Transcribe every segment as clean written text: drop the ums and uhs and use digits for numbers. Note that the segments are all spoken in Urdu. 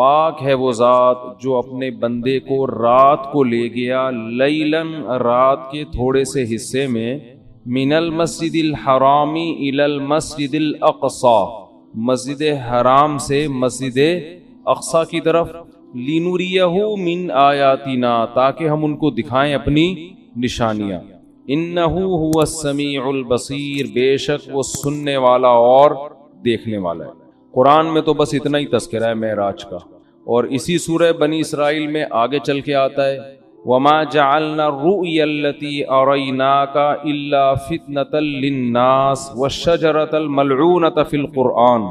پاک ہے وہ ذات جو اپنے بندے کو رات کو لے گیا لیلاً رات کے تھوڑے سے حصے میں من المسجد الحرام الی المسجد الاقصی مسجد حرام سے مسجد اقصی کی طرف لنریہ من آیاتنا تاکہ ہم ان کو دکھائیں اپنی نشانیاں انہ هو السمیع البصیر بے شک وہ سننے والا اور دیکھنے والا ہے۔ قرآن میں تو بس اتنا ہی تذکرہ ہے معراج کا، اور اسی سورہ بنی اسرائیل میں آگے چل کے آتا ہے وَمَا جَعَلْنَا الرُّؤْيَا الَّتِي أَرَيْنَاكَ إِلَّا فِتْنَةً لِلنَّاسِ وَالشَّجَرَةَ الْمَلْعُونَةَ فِي الْقُرْآنِ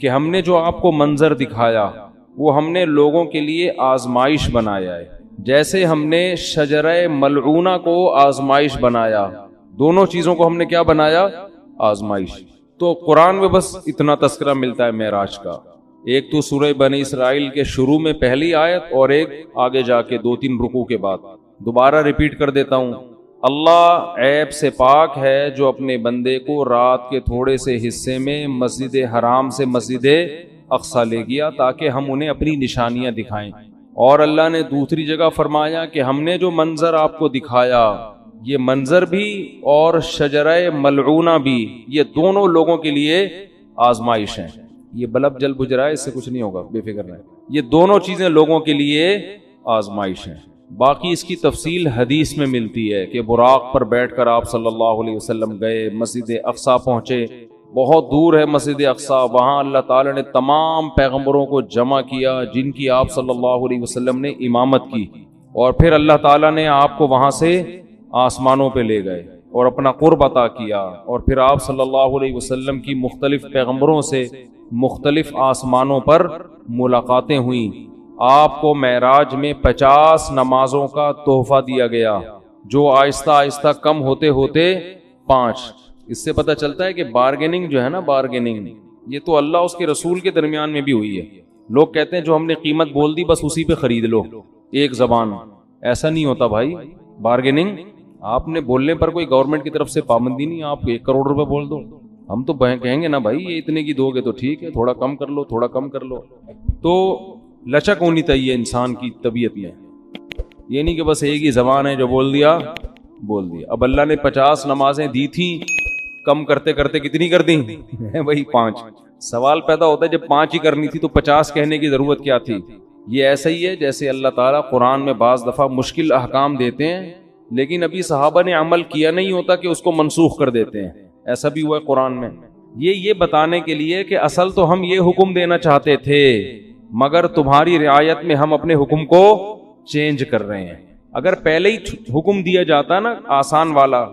کہ ہم نے جو آپ کو منظر دکھایا وہ ہم نے لوگوں کے لیے آزمائش بنایا ہے، جیسے ہم نے شجرہ ملعونہ کو آزمائش بنایا، دونوں چیزوں کو ہم نے کیا بنایا؟ آزمائش۔ تو قرآن میں بس اتنا تذکرہ ملتا ہے معراج کا، ایک تو سورہ بنی اسرائیل کے شروع میں پہلی آیت اور ایک آگے جا کے 2-3 رکوع کے بعد۔ دوبارہ ریپیٹ کر دیتا ہوں، اللہ عیب سے پاک ہے جو اپنے بندے کو رات کے تھوڑے سے حصے میں مسجد حرام سے مسجد اقصی لے گیا تاکہ ہم انہیں اپنی نشانیاں دکھائیں، اور اللہ نے دوسری جگہ فرمایا کہ ہم نے جو منظر آپ کو دکھایا یہ منظر بھی اور شجرہ ملعونہ بھی یہ دونوں لوگوں کے لیے آزمائش ہیں۔ یہ بلب جل بجھ رہا ہے، اس سے کچھ نہیں ہوگا، بے فکر رہیں، یہ دونوں چیزیں لوگوں کے لیے آزمائش ہیں۔ باقی اس کی تفصیل حدیث میں ملتی ہے کہ براق پر بیٹھ کر آپ صلی اللہ علیہ وسلم گئے، مسجد اقصی پہنچے، بہت دور ہے مسجد اقصی، وہاں اللہ تعالی نے تمام پیغمبروں کو جمع کیا جن کی آپ صلی اللہ علیہ وسلم نے امامت کی، اور پھر اللہ تعالی نے آپ کو وہاں سے آسمانوں پہ لے گئے اور اپنا قرب عطا کیا، اور پھر آپ صلی اللہ علیہ وسلم کی مختلف پیغمبروں سے مختلف آسمانوں پر ملاقاتیں ہوئیں۔ آپ کو معراج میں 50 نمازوں کا تحفہ دیا گیا جو آہستہ آہستہ کم ہوتے ہوتے 5۔ اس سے پتہ چلتا ہے کہ بارگیننگ جو ہے نا، بارگیننگ یہ تو اللہ اس کے رسول کے درمیان میں بھی ہوئی ہے۔ لوگ کہتے ہیں جو ہم نے قیمت بول دی بس اسی پہ خرید لو، ایک زبان، ایسا نہیں ہوتا بھائی۔ بارگیننگ آپ نے بولنے پر کوئی گورنمنٹ کی طرف سے پابندی نہیں، آپ 1 کروڑ روپے بول دو، ہم تو کہیں گے نا بھائی یہ اتنے کی دو گے تو ٹھیک ہے، تھوڑا کم کر لو، تھوڑا کم کر لو۔ تو لچک ہونی چاہیے انسان کی طبیعت میں، یہ نہیں کہ بس ایک ہی زبان ہے جو بول دیا بول دیا۔ اب اللہ نے 50 نمازیں دی تھیں، کم کرتے کرتے کتنی کر دیں؟ وہی 5۔ سوال پیدا ہوتا ہے جب 5 ہی کرنی تھی تو 50 کہنے کی ضرورت کیا تھی؟ یہ ایسا ہی ہے جیسے اللہ تعالیٰ قرآن میں بعض دفعہ مشکل احکام دیتے ہیں لیکن ابھی صحابہ نے عمل کیا نہیں ہوتا کہ اس کو منسوخ کر دیتے ہیں، ایسا بھی ہوا ہے قرآن میں۔ یہ بتانے کے لیے کہ اصل تو ہم یہ حکم دینا چاہتے تھے مگر تمہاری رعایت میں ہم اپنے حکم کو چینج کر رہے ہیں۔ اگر پہلے ہی حکم دیا جاتا نا آسان والا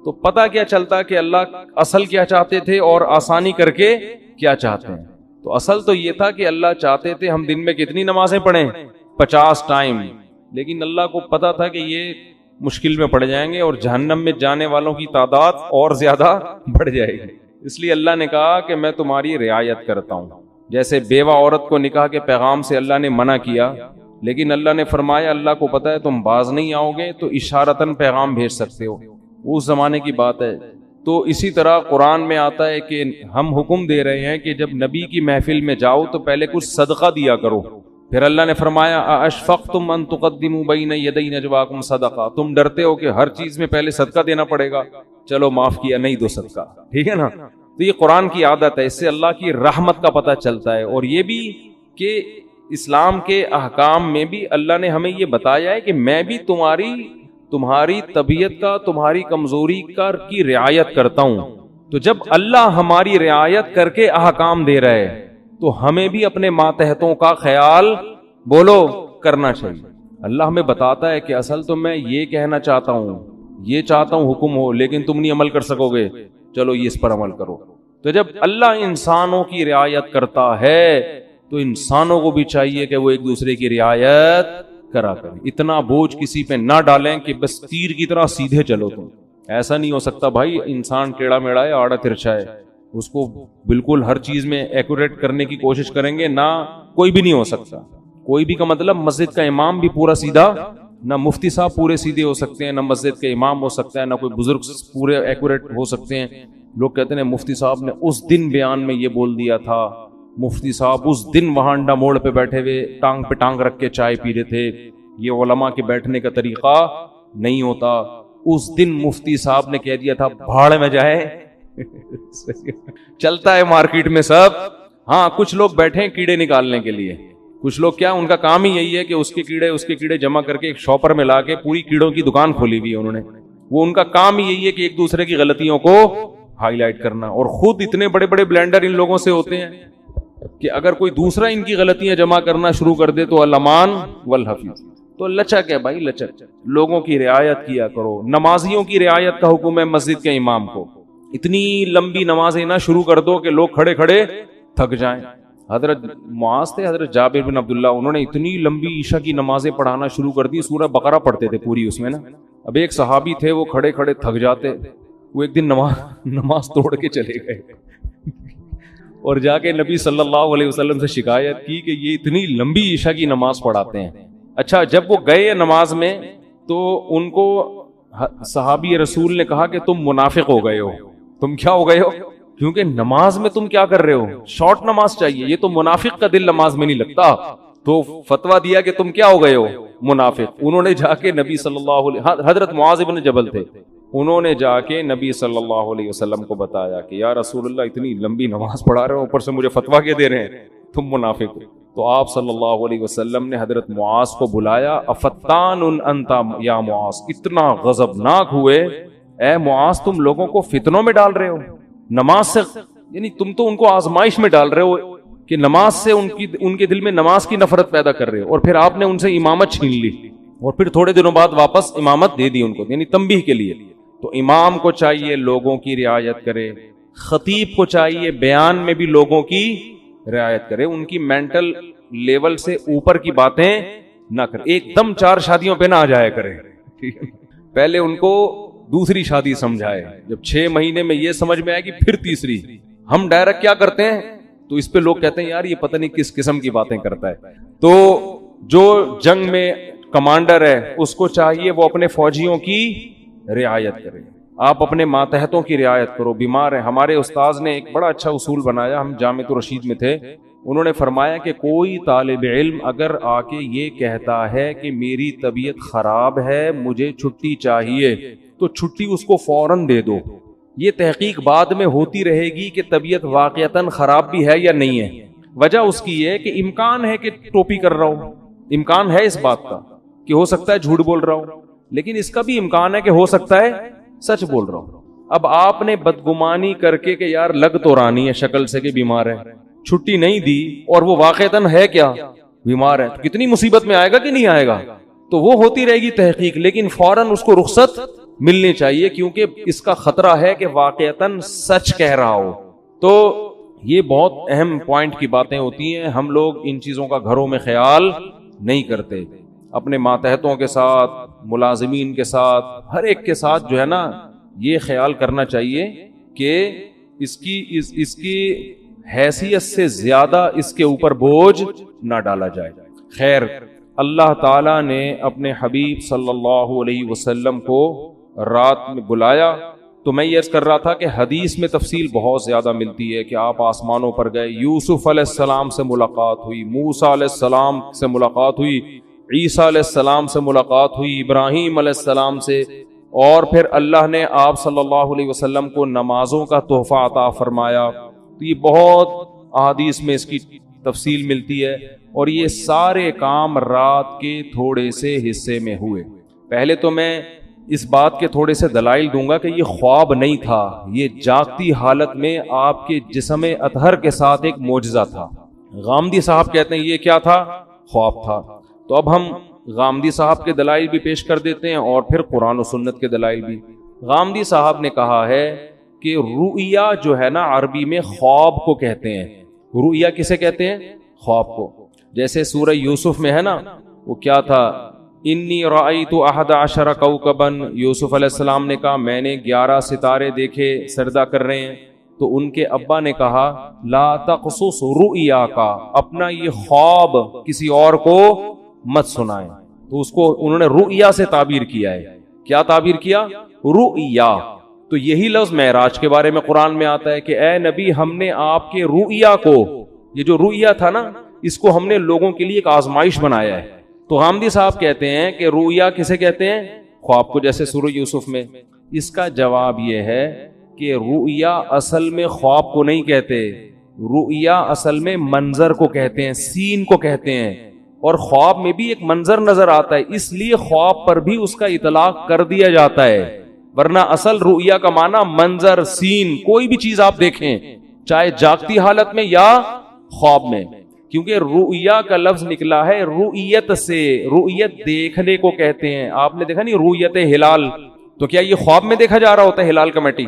تو پتہ کیا چلتا کہ اللہ اصل کیا چاہتے تھے اور آسانی کر کے کیا چاہتے ہیں۔ تو اصل تو یہ تھا کہ اللہ چاہتے تھے ہم دن میں کتنی نمازیں پڑھیں؟ 50 ٹائم، لیکن اللہ کو پتا تھا کہ یہ مشکل میں پڑ جائیں گے اور جہنم میں جانے والوں کی تعداد اور زیادہ بڑھ جائے گی، اس لیے اللہ نے کہا کہ میں تمہاری رعایت کرتا ہوں۔ جیسے بیوہ عورت کو نکاح کے پیغام سے اللہ نے منع کیا لیکن اللہ نے فرمایا اللہ کو پتا ہے تم باز نہیں آؤ گے تو اشارتاً پیغام بھیج سکتے ہو، اس زمانے کی بات ہے۔ تو اسی طرح قرآن میں آتا ہے کہ ہم حکم دے رہے ہیں کہ جب نبی کی محفل میں جاؤ تو پہلے کچھ صدقہ دیا کرو۔ پھر اللہ نے فرمایا اشفقتم ان تقدموا بین یدی نجواکم صدقہ، تم ڈرتے ہو کہ ہر چیز میں پہلے صدقہ دینا پڑے گا، چلو معاف کیا، نہیں دو صدقہ، ٹھیک ہے نا۔ تو یہ قرآن کی عادت ہے، اس سے اللہ کی رحمت کا پتہ چلتا ہے، اور یہ بھی کہ اسلام کے احکام میں بھی اللہ نے ہمیں یہ بتایا ہے کہ میں بھی تمہاری طبیعت کا، تمہاری کمزوری کی رعایت کرتا ہوں۔ تو جب اللہ ہماری رعایت کر کے احکام دے رہا ہے تو ہمیں بھی اپنے ماتحتوں کا خیال بولو کرنا چاہیے۔ اللہ ہمیں بتاتا ہے کہ اصل تو میں یہ کہنا چاہتا ہوں، یہ چاہتا ہوں حکم ہو، لیکن تم نہیں عمل کر سکو گے، چلو یہ اس پر عمل کرو۔ تو جب اللہ انسانوں کی رعایت کرتا ہے تو انسانوں کو بھی چاہیے کہ وہ ایک دوسرے کی رعایت کرا کریں، اتنا بوجھ کسی پہ نہ ڈالیں کہ بس تیر کی طرح سیدھے چلو تم، ایسا نہیں ہو سکتا بھائی۔ انسان ٹیڑھا میڑھا ہے، آڑا ترچھا ہے، اس کو بالکل ہر چیز میں ایکوریٹ کرنے کی کوشش کریں گے نہ، کوئی بھی نہیں ہو سکتا۔ کوئی بھی کا مطلب مسجد کا امام بھی پورا سیدھا، نہ مفتی صاحب پورے سیدھے ہو سکتے ہیں، نہ مسجد کے امام ہو سکتا ہے، نہ کوئی بزرگ پورے ایکوریٹ ہو سکتے ہیں۔ لوگ کہتے ہیں مفتی صاحب نے اس دن بیان میں یہ بول دیا تھا، مفتی صاحب اس دن وہاں انڈا موڑ پہ بیٹھے ہوئے ٹانگ پہ ٹانگ رکھ کے چائے پی رہے تھے. یہ علماء کے بیٹھنے کا طریقہ نہیں ہوتا. اس دن مفتی صاحب نے کہہ دیا تھا بھاڑ میں جائے. چلتا ہے مارکیٹ میں سب. ہاں کچھ لوگ بیٹھے ہیں کیڑے نکالنے کے لیے. کچھ لوگ کیا ان کا کام ہی یہی ہے کہ اس کے کیڑے جمع کر کے ایک شاپر میں لا کے پوری کیڑوں کی دکان کھولی ہوئی ہے انہوں نے. وہ ان کا کام ہی یہی ہے کہ ایک دوسرے کی غلطیوں کو ہائی لائٹ کرنا. اور خود اتنے بڑے بڑے بلینڈر ان لوگوں سے ہوتے ہیں کہ اگر کوئی دوسرا ان کی غلطیاں جمع کرنا شروع کر دے تو الامان والحفیظ. تو لچک ہے بھائی, لچک. لوگوں کی رعایت کیا کرو. نمازیوں کی رعایت کا حکم ہے مسجد کے امام کو. اتنی لمبی نمازیں نہ شروع کر دو کہ لوگ کھڑے کھڑے تھک جائیں. حضرت معاذ تھے, حضرت جابر بن عبداللہ, انہوں نے اتنی لمبی عشاء کی نمازیں پڑھانا شروع کر دی, سورہ بقرہ پڑھتے تھے پوری اس میں نا. اب ایک صحابی تھے وہ کھڑے کھڑے تھک جاتے, وہ ایک دن نماز توڑ کے چلے گئے اور جا کے نبی صلی اللہ علیہ وسلم سے شکایت کی کہ یہ اتنی لمبی عشاء کی نماز پڑھاتے ہیں. اچھا جب وہ گئے نماز میں تو ان کو صحابی رسول نے کہا کہ تم منافق ہو گئے ہو. تم کیا ہو گئے ہو؟ کیونکہ نماز میں تم کیا کر رہے ہو؟ شارٹ نماز چاہیے. یہ تو منافق کا دل نماز میں نہیں لگتا. تو فتویٰ دیا کہ تم کیا ہو گئے ہو؟ منافق. انہوں نے جا کے نبی صلی اللہ علیہ, حضرت معاذ بن جبل تھے, انہوں نے جا کے نبی صلی اللہ علیہ وسلم کو بتایا کہ یا رسول اللہ اتنی لمبی نماز پڑھا رہے ہو, اوپر سے مجھے فتویٰ کیا دے رہے ہیں, تم منافق ہو. تو آپ صلی اللہ علیہ وسلم نے حضرت معاذ کو بلایا. افتان انت یا معاذ, اتنا غضبناک ہوئے, اے معاذ تم لوگوں کو فتنوں میں ڈال رہے ہو نماز سے. یعنی تم تو ان کو آزمائش میں ڈال رہے ہو کہ نماز سے ان کے دل میں نماز کی نفرت پیدا کر رہے ہو, اور پھر آپ نے ان سے امامت چھین لی اور پھر تھوڑے دنوں بعد واپس امامت دے دی ان کو, یعنی تنبیہ کے لیے. تو امام کو چاہیے لوگوں کی رعایت کرے, خطیب کو چاہیے بیان میں بھی لوگوں کی رعایت کرے, ان کی مینٹل لیول سے اوپر کی باتیں نہ کرے. ایک دم 4 شادیوں پہ نہ آ جایا کرے, پہلے ان کو دوسری شادی سمجھائے, جب 6 مہینے میں یہ سمجھ میں آئے گی پھر تیسری. ہم ڈائریکٹ کیا کرتے ہیں تو اس پہ لوگ کہتے ہیں یار یہ پتہ نہیں کس قسم کی باتیں کرتا ہے. تو جو جنگ میں کمانڈر ہے اس کو چاہیے وہ اپنے فوجیوں کی رعایت کرے, آپ اپنے ماتحتوں کی رعایت کرو. بیمار ہے, ہمارے استاذ نے ایک بڑا اچھا اصول بنایا, ہم جامعۃ الرشید میں تھے, انہوں نے فرمایا کہ کوئی طالب علم اگر آ کے یہ کہتا ہے کہ میری طبیعت خراب ہے مجھے چھٹی چاہیے, تو چھٹی اس کو فوراً دے دو. یہ تحقیق بعد میں ہوتی رہے گی کہ طبیعت واقعتاً خراب بھی ہے یا نہیں ہے. وجہ اس کی یہ کہ امکان ہے کہ ٹوپی کر رہا ہوں, امکان ہے اس بات کا کہ ہو سکتا ہے جھوٹ بول رہا ہوں, لیکن اس کا بھی امکان ہے کہ ہو سکتا ہے سچ بول رہا ہوں. اب آپ نے بدگمانی کر کے کہ یار لگ تو رانی ہے شکل سے کہ بیمار ہے, چھٹی نہیں دی, اور وہ واقعتاً ہے کیا بیمار ہے, تو کتنی مصیبت میں آئے گا کہ نہیں آئے گا. تو وہ ہوتی رہے گی تحقیق, لیکن فوراً اس کو رخصت ملنی چاہیے کیونکہ اس کا خطرہ ہے کہ واقعتاً سچ کہہ رہا ہو. تو یہ بہت اہم پوائنٹ کی باتیں ہوتی ہیں, ہم لوگ ان چیزوں کا گھروں میں خیال نہیں کرتے. اپنے ماتحتوں کے ساتھ, ملازمین کے ساتھ, ہر ایک کے ساتھ جو ہے نا یہ خیال کرنا چاہیے کہ اس کی حیثیت سے زیادہ اس کے اوپر بوجھ نہ ڈالا جائے. خیر, اللہ تعالیٰ نے اپنے حبیب صلی اللہ علیہ وسلم کو رات میں بلایا. تو میں یہ عرض کر رہا تھا کہ حدیث میں تفصیل بہت زیادہ ملتی ہے کہ آپ آسمانوں پر گئے, یوسف علیہ السلام سے ملاقات ہوئی, موسیٰ علیہ السلام سے ملاقات ہوئی, عیسیٰ علیہ السلام سے ملاقات ہوئی, ابراہیم علیہ السلام سے, اور پھر اللہ نے آپ صلی اللہ علیہ وسلم کو نمازوں کا تحفہ عطا فرمایا. تو یہ بہت احادیث میں اس کی تفصیل ملتی ہے, اور یہ سارے کام رات کے تھوڑے سے حصے میں ہوئے. پہلے تو میں اس بات کے تھوڑے سے دلائل دوں گا کہ یہ خواب نہیں تھا, یہ جاگتی حالت میں آپ کے جسم اطہر کے ساتھ ایک معجزہ تھا. غامدی صاحب کہتے ہیں یہ کیا تھا؟ خواب تھا. تو اب ہم غامدی صاحب کے دلائل بھی پیش کر دیتے ہیں اور پھر قرآن و سنت کے دلائل بھی. غامدی صاحب نے کہا ہے کہ رؤیا جو ہے نا عربی میں خواب کو کہتے ہیں. رؤیا کسے کہتے ہیں؟ خواب کو. جیسے سورہ یوسف میں ہے نا, وہ کیا تھا, انی رأیت 11 کوکبا, یوسف علیہ السلام نے کہا میں نے 11 ستارے دیکھے سجدہ کر رہے ہیں. تو ان کے ابا نے کہا لا تقصص رؤیا کا, اپنا یہ خواب کسی اور کو مت سنائیں. تو اس کو انہوں نے رؤیا سے تعبیر کیا ہے. کیا تعبیر کیا؟ رؤیا. تو یہی لفظ معراج کے بارے میں قرآن میں آتا ہے کہ اے نبی ہم نے آپ کے رؤیا کو یہ جو رؤیا تھا نا، اس کو ہم نے لوگوں کے لیے ایک آزمائش بنایا ہے. تو غامدی صاحب کہتے ہیں کہ رؤیا کسے کہتے ہیں؟ خواب کو، جیسے سورہ یوسف میں. اس کا جواب یہ ہے کہ رؤیا اصل میں خواب کو نہیں کہتے، رؤیا اصل میں منظر کو کہتے ہیں، سین کو کہتے ہیں. اور خواب میں بھی ایک منظر نظر آتا ہے، اس لیے خواب پر بھی اس کا اطلاق کر دیا جاتا ہے. ورنہ اصل رؤیا کا معنی منظر، سین، کوئی بھی چیز آپ دیکھیں، چاہے جاگتی حالت میں یا خواب میں. کیونکہ رؤیا کا لفظ نکلا ہے رؤیت سے، رؤیت دیکھنے کو کہتے ہیں. آپ نے دیکھا نہیں رؤیت ہلال، تو کیا یہ خواب میں دیکھا جا رہا ہوتا ہے ہلال کمیٹی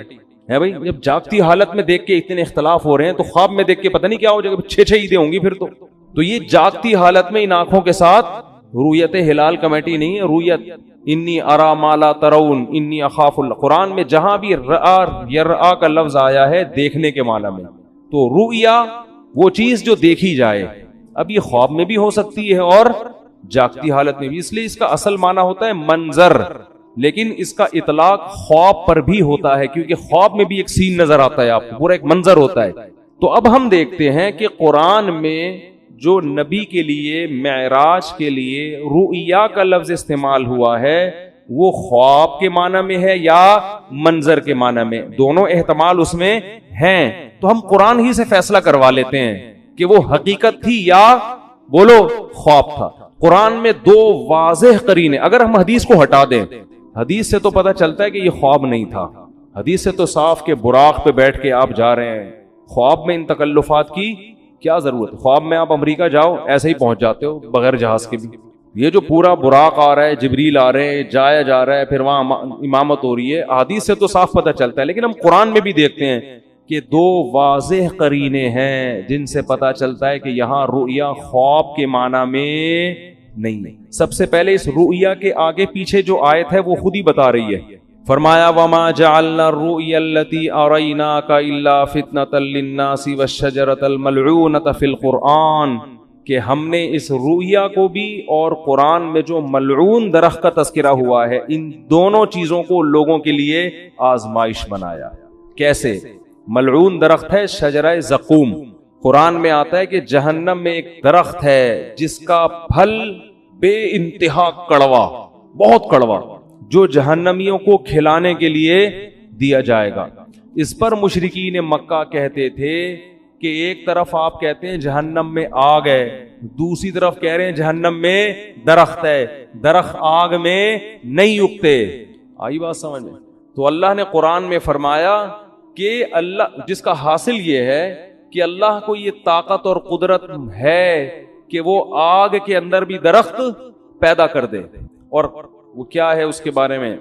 ہے بھائی؟ جب جاگتی حالت میں دیکھ کے اتنے اختلاف ہو رہے ہیں تو خواب میں دیکھ کے پتہ نہیں کیا ہو جائے گا، 6 عیدیں ہوں گی پھر تو یہ جاگتی حالت میں ان آنکھوں کے ساتھ رؤیت ہلال کمیٹی نہیں ہے. رؤیت انی ارا ما لا ترون انی اخاف اللہ، قرآن میں جہاں بھی رآ یرآ کا لفظ آیا ہے دیکھنے کے معنی میں، تو رؤیا وہ چیز جو دیکھی جائے. اب یہ خواب میں بھی ہو سکتی ہے اور جاگتی حالت میں بھی، اس لیے اس کا اصل معنی ہوتا ہے منظر، لیکن اس کا اطلاق خواب پر بھی ہوتا ہے کیونکہ خواب میں بھی ایک سین نظر آتا ہے آپ کو، پورا ایک منظر ہوتا ہے. تو اب ہم دیکھتے ہیں کہ قرآن میں جو نبی کے لیے معراج کے لیے رؤیا کا لفظ استعمال ہوا ہے وہ خواب کے معنی میں ہے یا منظر کے معنی میں، دونوں احتمال اس میں ہیں. تو ہم قرآن ہی سے فیصلہ کروا لیتے ہیں کہ وہ حقیقت تھی یا بولو خواب تھا. قرآن میں 2 واضح قرینے، اگر ہم حدیث کو ہٹا دیں، حدیث سے تو پتہ چلتا ہے کہ یہ خواب نہیں تھا، حدیث سے تو صاف کہ براق پہ بیٹھ کے آپ جا رہے ہیں، خواب میں ان تکلفات کی کیا ضرورت ہے؟ خواب میں آپ امریکہ جاؤ ایسے ہی پہنچ جاتے ہو بغیر جہاز کے بھی. یہ جو پورا براق آ رہا ہے، جبریل آ رہے ہیں، جایا جا رہا ہے، پھر وہاں امامت ہو رہی ہے، حدیث سے تو صاف پتہ چلتا ہے. لیکن ہم قرآن میں بھی دیکھتے ہیں کہ 2 واضح قرینے ہیں جن سے پتہ چلتا ہے کہ یہاں رؤیا خواب کے معنی میں نہیں. سب سے پہلے اس رؤیا کے آگے پیچھے جو آیت ہے وہ خود ہی بتا رہی ہے. فرمایا وما جعلنا الرؤيا التي اريناك الا فتنة للناس والشجرة الملعونة في القرآن، کہ ہم نے اس رؤیا کو بھی اور قرآن میں جو ملعون درخت کا تذکرہ ہوا ہے ان دونوں چیزوں کو لوگوں کے لیے آزمائش بنایا. کیسے؟ ملعون درخت ہے شجرہ زقوم، قرآن میں آتا ہے کہ جہنم میں ایک درخت ہے جس کا پھل بے انتہا کڑوا، بہت کڑوا، جو جہنمیوں کو کھلانے کے لیے دیا جائے گا. اس پر مشرکین مکہ کہتے تھے کہ ایک طرف آپ کہتے ہیں جہنم میں آگ ہے، دوسری طرف کہہ رہے ہیں جہنم میں درخت ہے، درخت آگ میں نہیں اگتے. آئی بات سمجھ میں؟ تو اللہ نے قرآن میں فرمایا کہ اللہ، جس کا حاصل یہ ہے کہ اللہ کو یہ طاقت اور قدرت ہے کہ وہ آگ کے اندر بھی درخت پیدا کر دے. اور وہ کیا ہے اس کے بارے میں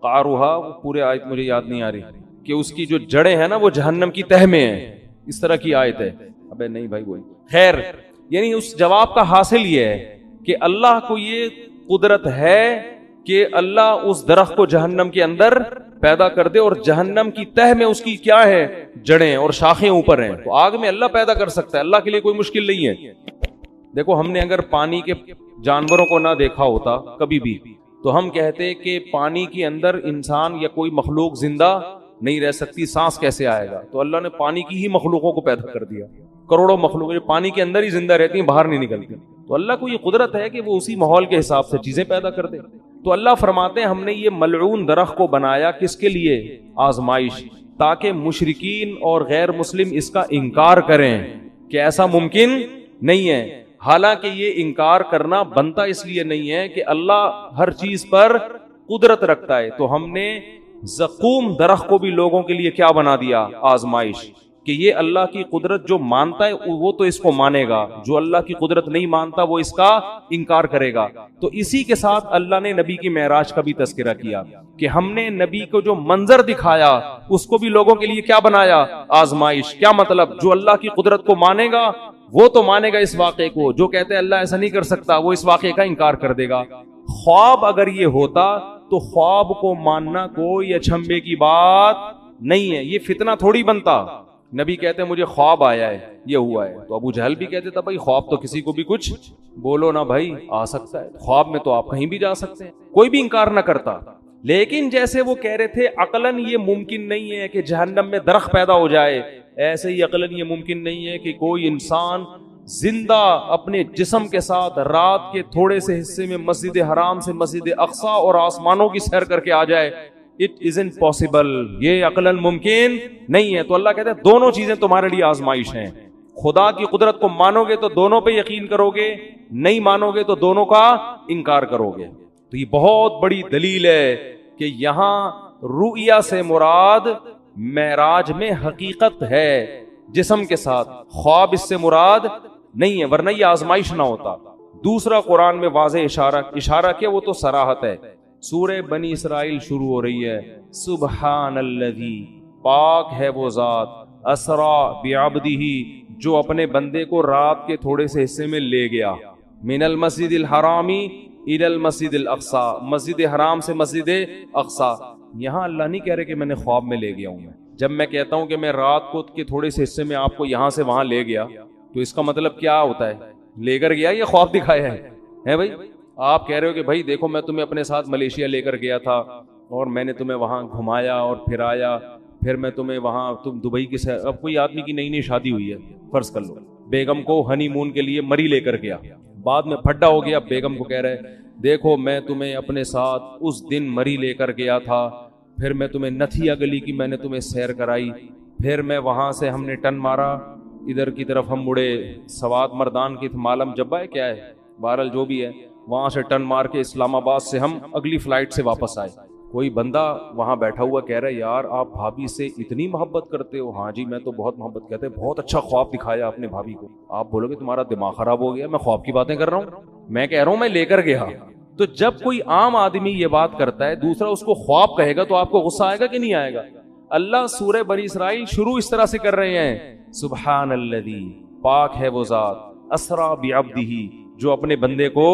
قاروہا، وہ پورے آیت مجھے یاد نہیں آ رہی، کہ اس کی جو جڑیں ہیں نا وہ جہنم کی تہ میں ہیں، اس طرح کی آیت ہے. ابے نہیں بھائی وہی خیر، یعنی اس جواب کا حاصل یہ ہے کہ اللہ کو یہ قدرت ہے کہ اللہ اس درخت کو جہنم کے اندر پیدا کر دے، اور جہنم کی تہ میں اس کی کیا ہے؟ جڑیں اور شاخیں اوپر ہیں. تو آگ میں اللہ پیدا کر سکتا ہے، اللہ کے لیے کوئی مشکل نہیں ہے. دیکھو ہم نے اگر پانی کے جانوروں کو نہ دیکھا ہوتا کبھی بھی تو ہم کہتے کہ پانی کے اندر انسان یا کوئی مخلوق زندہ نہیں رہ سکتی، سانس کیسے آئے گا؟ تو اللہ نے پانی کی ہی مخلوقوں کو پیدا کر دیا، کروڑوں مخلوق جو پانی کے اندر ہی زندہ رہتی ہیں، باہر نہیں نکلتی. تو اللہ کو یہ قدرت ہے کہ وہ اسی ماحول کے حساب سے چیزیں پیدا کر دے. تو اللہ فرماتے ہیں ہم نے یہ ملعون درخت کو بنایا کس کے لیے؟ آزمائش، تاکہ مشرکین اور غیر مسلم اس کا انکار کریں کہ ایسا ممکن نہیں ہے. حالانکہ یہ انکار کرنا بنتا اس لیے نہیں ہے کہ اللہ ہر چیز پر قدرت رکھتا ہے. تو ہم نے زقوم درخت کو بھی لوگوں کے لیے کیا بنا دیا؟ آزمائش، کہ یہ اللہ کی قدرت جو مانتا ہے وہ تو اس کو مانے گا، جو اللہ کی قدرت نہیں مانتا وہ اس کا انکار کرے گا. تو اسی کے ساتھ اللہ نے نبی کی معراج کا بھی تذکرہ کیا کہ ہم نے نبی کو جو منظر دکھایا اس کو بھی لوگوں کے لیے کیا بنایا؟ آزمائش. کیا مطلب؟ جو اللہ کی قدرت کو مانے گا وہ تو مانے گا اس واقعے کو، جو کہتے ہیں اللہ ایسا نہیں کر سکتا وہ اس واقعے کا انکار کر دے گا. خواب اگر یہ ہوتا تو خواب کو ماننا کوئی اچھمبے کی بات نہیں ہے، یہ فتنہ تھوڑی بنتا. نبی کہتے ہیں مجھے خواب آیا ہے، یہ ہوا ہے، تو ابو جہل بھی کہتے تھا بھائی خواب تو کسی کو بھی کچھ بولو نا بھائی آ سکتا ہے، خواب میں تو آپ کہیں بھی جا سکتے ہیں، کوئی بھی انکار نہ کرتا. لیکن جیسے وہ کہہ رہے تھے عقلاً یہ ممکن نہیں ہے کہ جہنم میں درخت پیدا ہو جائے، ایسے ہی عقلاً یہ ممکن نہیں ہے کہ کوئی انسان زندہ اپنے جسم کے ساتھ رات کے تھوڑے سے حصے میں مسجد حرام سے مسجد اقصی اور آسمانوں کی سیر کر کے آ جائے. It isn't possible. یہ عقلاً ممکن نہیں ہے. تو اللہ کہتے ہیں دونوں چیزیں تمہارے لیے آزمائش ہیں. خدا کی قدرت کو مانو گے تو دونوں پہ یقین کرو گے, نہیں مانو گے تو دونوں کا انکار کرو گے. تو یہ بہت بڑی دلیل ہے کہ یہاں رؤیا سے مراد معراج میں حقیقت ہے جسم کے ساتھ, خواب اس سے مراد نہیں ہے, ورنہ یہ آزمائش نہ ہوتا. دوسرا قرآن میں واضح اشارہ کیا, وہ تو صراحت ہے. سورہ بنی اسرائیل شروع ہو رہی ہے, سبحان الذی, پاک ہے وہ ذات, اسرا بعبدہ, جو اپنے بندے کو رات کے تھوڑے سے حصے میں لے گیا, من المسجد الحرامی الی المسجد الاقصی, مسجد حرام سے مسجد اقصی. یہاں اللہ نہیں کہہ رہے کہ میں نے خواب میں لے گیا ہوں. جب میں کہتا ہوں کہ میں رات کو کے تھوڑے سے حصے میں آپ کو یہاں سے وہاں لے گیا, تو اس کا مطلب کیا ہوتا ہے؟ لے کر گیا یا خواب دکھایا ہے بھائی؟ آپ کہہ رہے ہو کہ بھائی دیکھو میں تمہیں اپنے ساتھ ملیشیا لے کر گیا تھا اور میں نے تمہیں وہاں گھمایا اور پھرایا, پھر میں تمہیں وہاں, تم دبئی کی سیر. اب کوئی آدمی کی نئی نئی شادی ہوئی ہے, فرض کر لو, بیگم کو ہنی مون کے لیے مری لے کر گیا, بعد میں پھڈا ہو گیا, بیگم کو کہہ رہے دیکھو میں تمہیں اپنے ساتھ اس دن مری لے کر گیا تھا, پھر میں تمہیں نتھیا گلی کی میں نے تمہیں سیر کرائی, پھر میں وہاں سے ہم نے ٹن مارا ادھر کی طرف, ہم مڑے سوات مردان کی مالم جبا ہے کیا ہے, بہرحال جو بھی ہے, وہاں سے ٹن مار کے اسلام آباد سے ہم اگلی فلائٹ سے واپس آئے. کوئی بندہ وہاں بیٹھا ہوا کہہ رہا ہے یار آپ بھابھی سے اتنی محبت کرتے ہو؟ ہاں جی میں تو بہت محبت. کہتے ہیں بہت اچھا خواب دکھایا اپنے بھابھی کو. آپ بولو گے تمہارا دماغ خراب ہو گیا, میں خواب کی باتیں کر رہا ہوں, میں کہہ رہا ہوں میں لے کر گیا. تو جب کوئی عام آدمی یہ بات کرتا ہے, دوسرا اس کو خواب کہے گا, تو آپ کو غصہ آئے گا کہ نہیں آئے گا؟ اللہ سورہ بنی اسرائیل شروع اس طرح سے کر رہے ہیں, سبحان الذی, پاک ہے وہ ذات, اسرا بعبدہ, جو اپنے بندے کو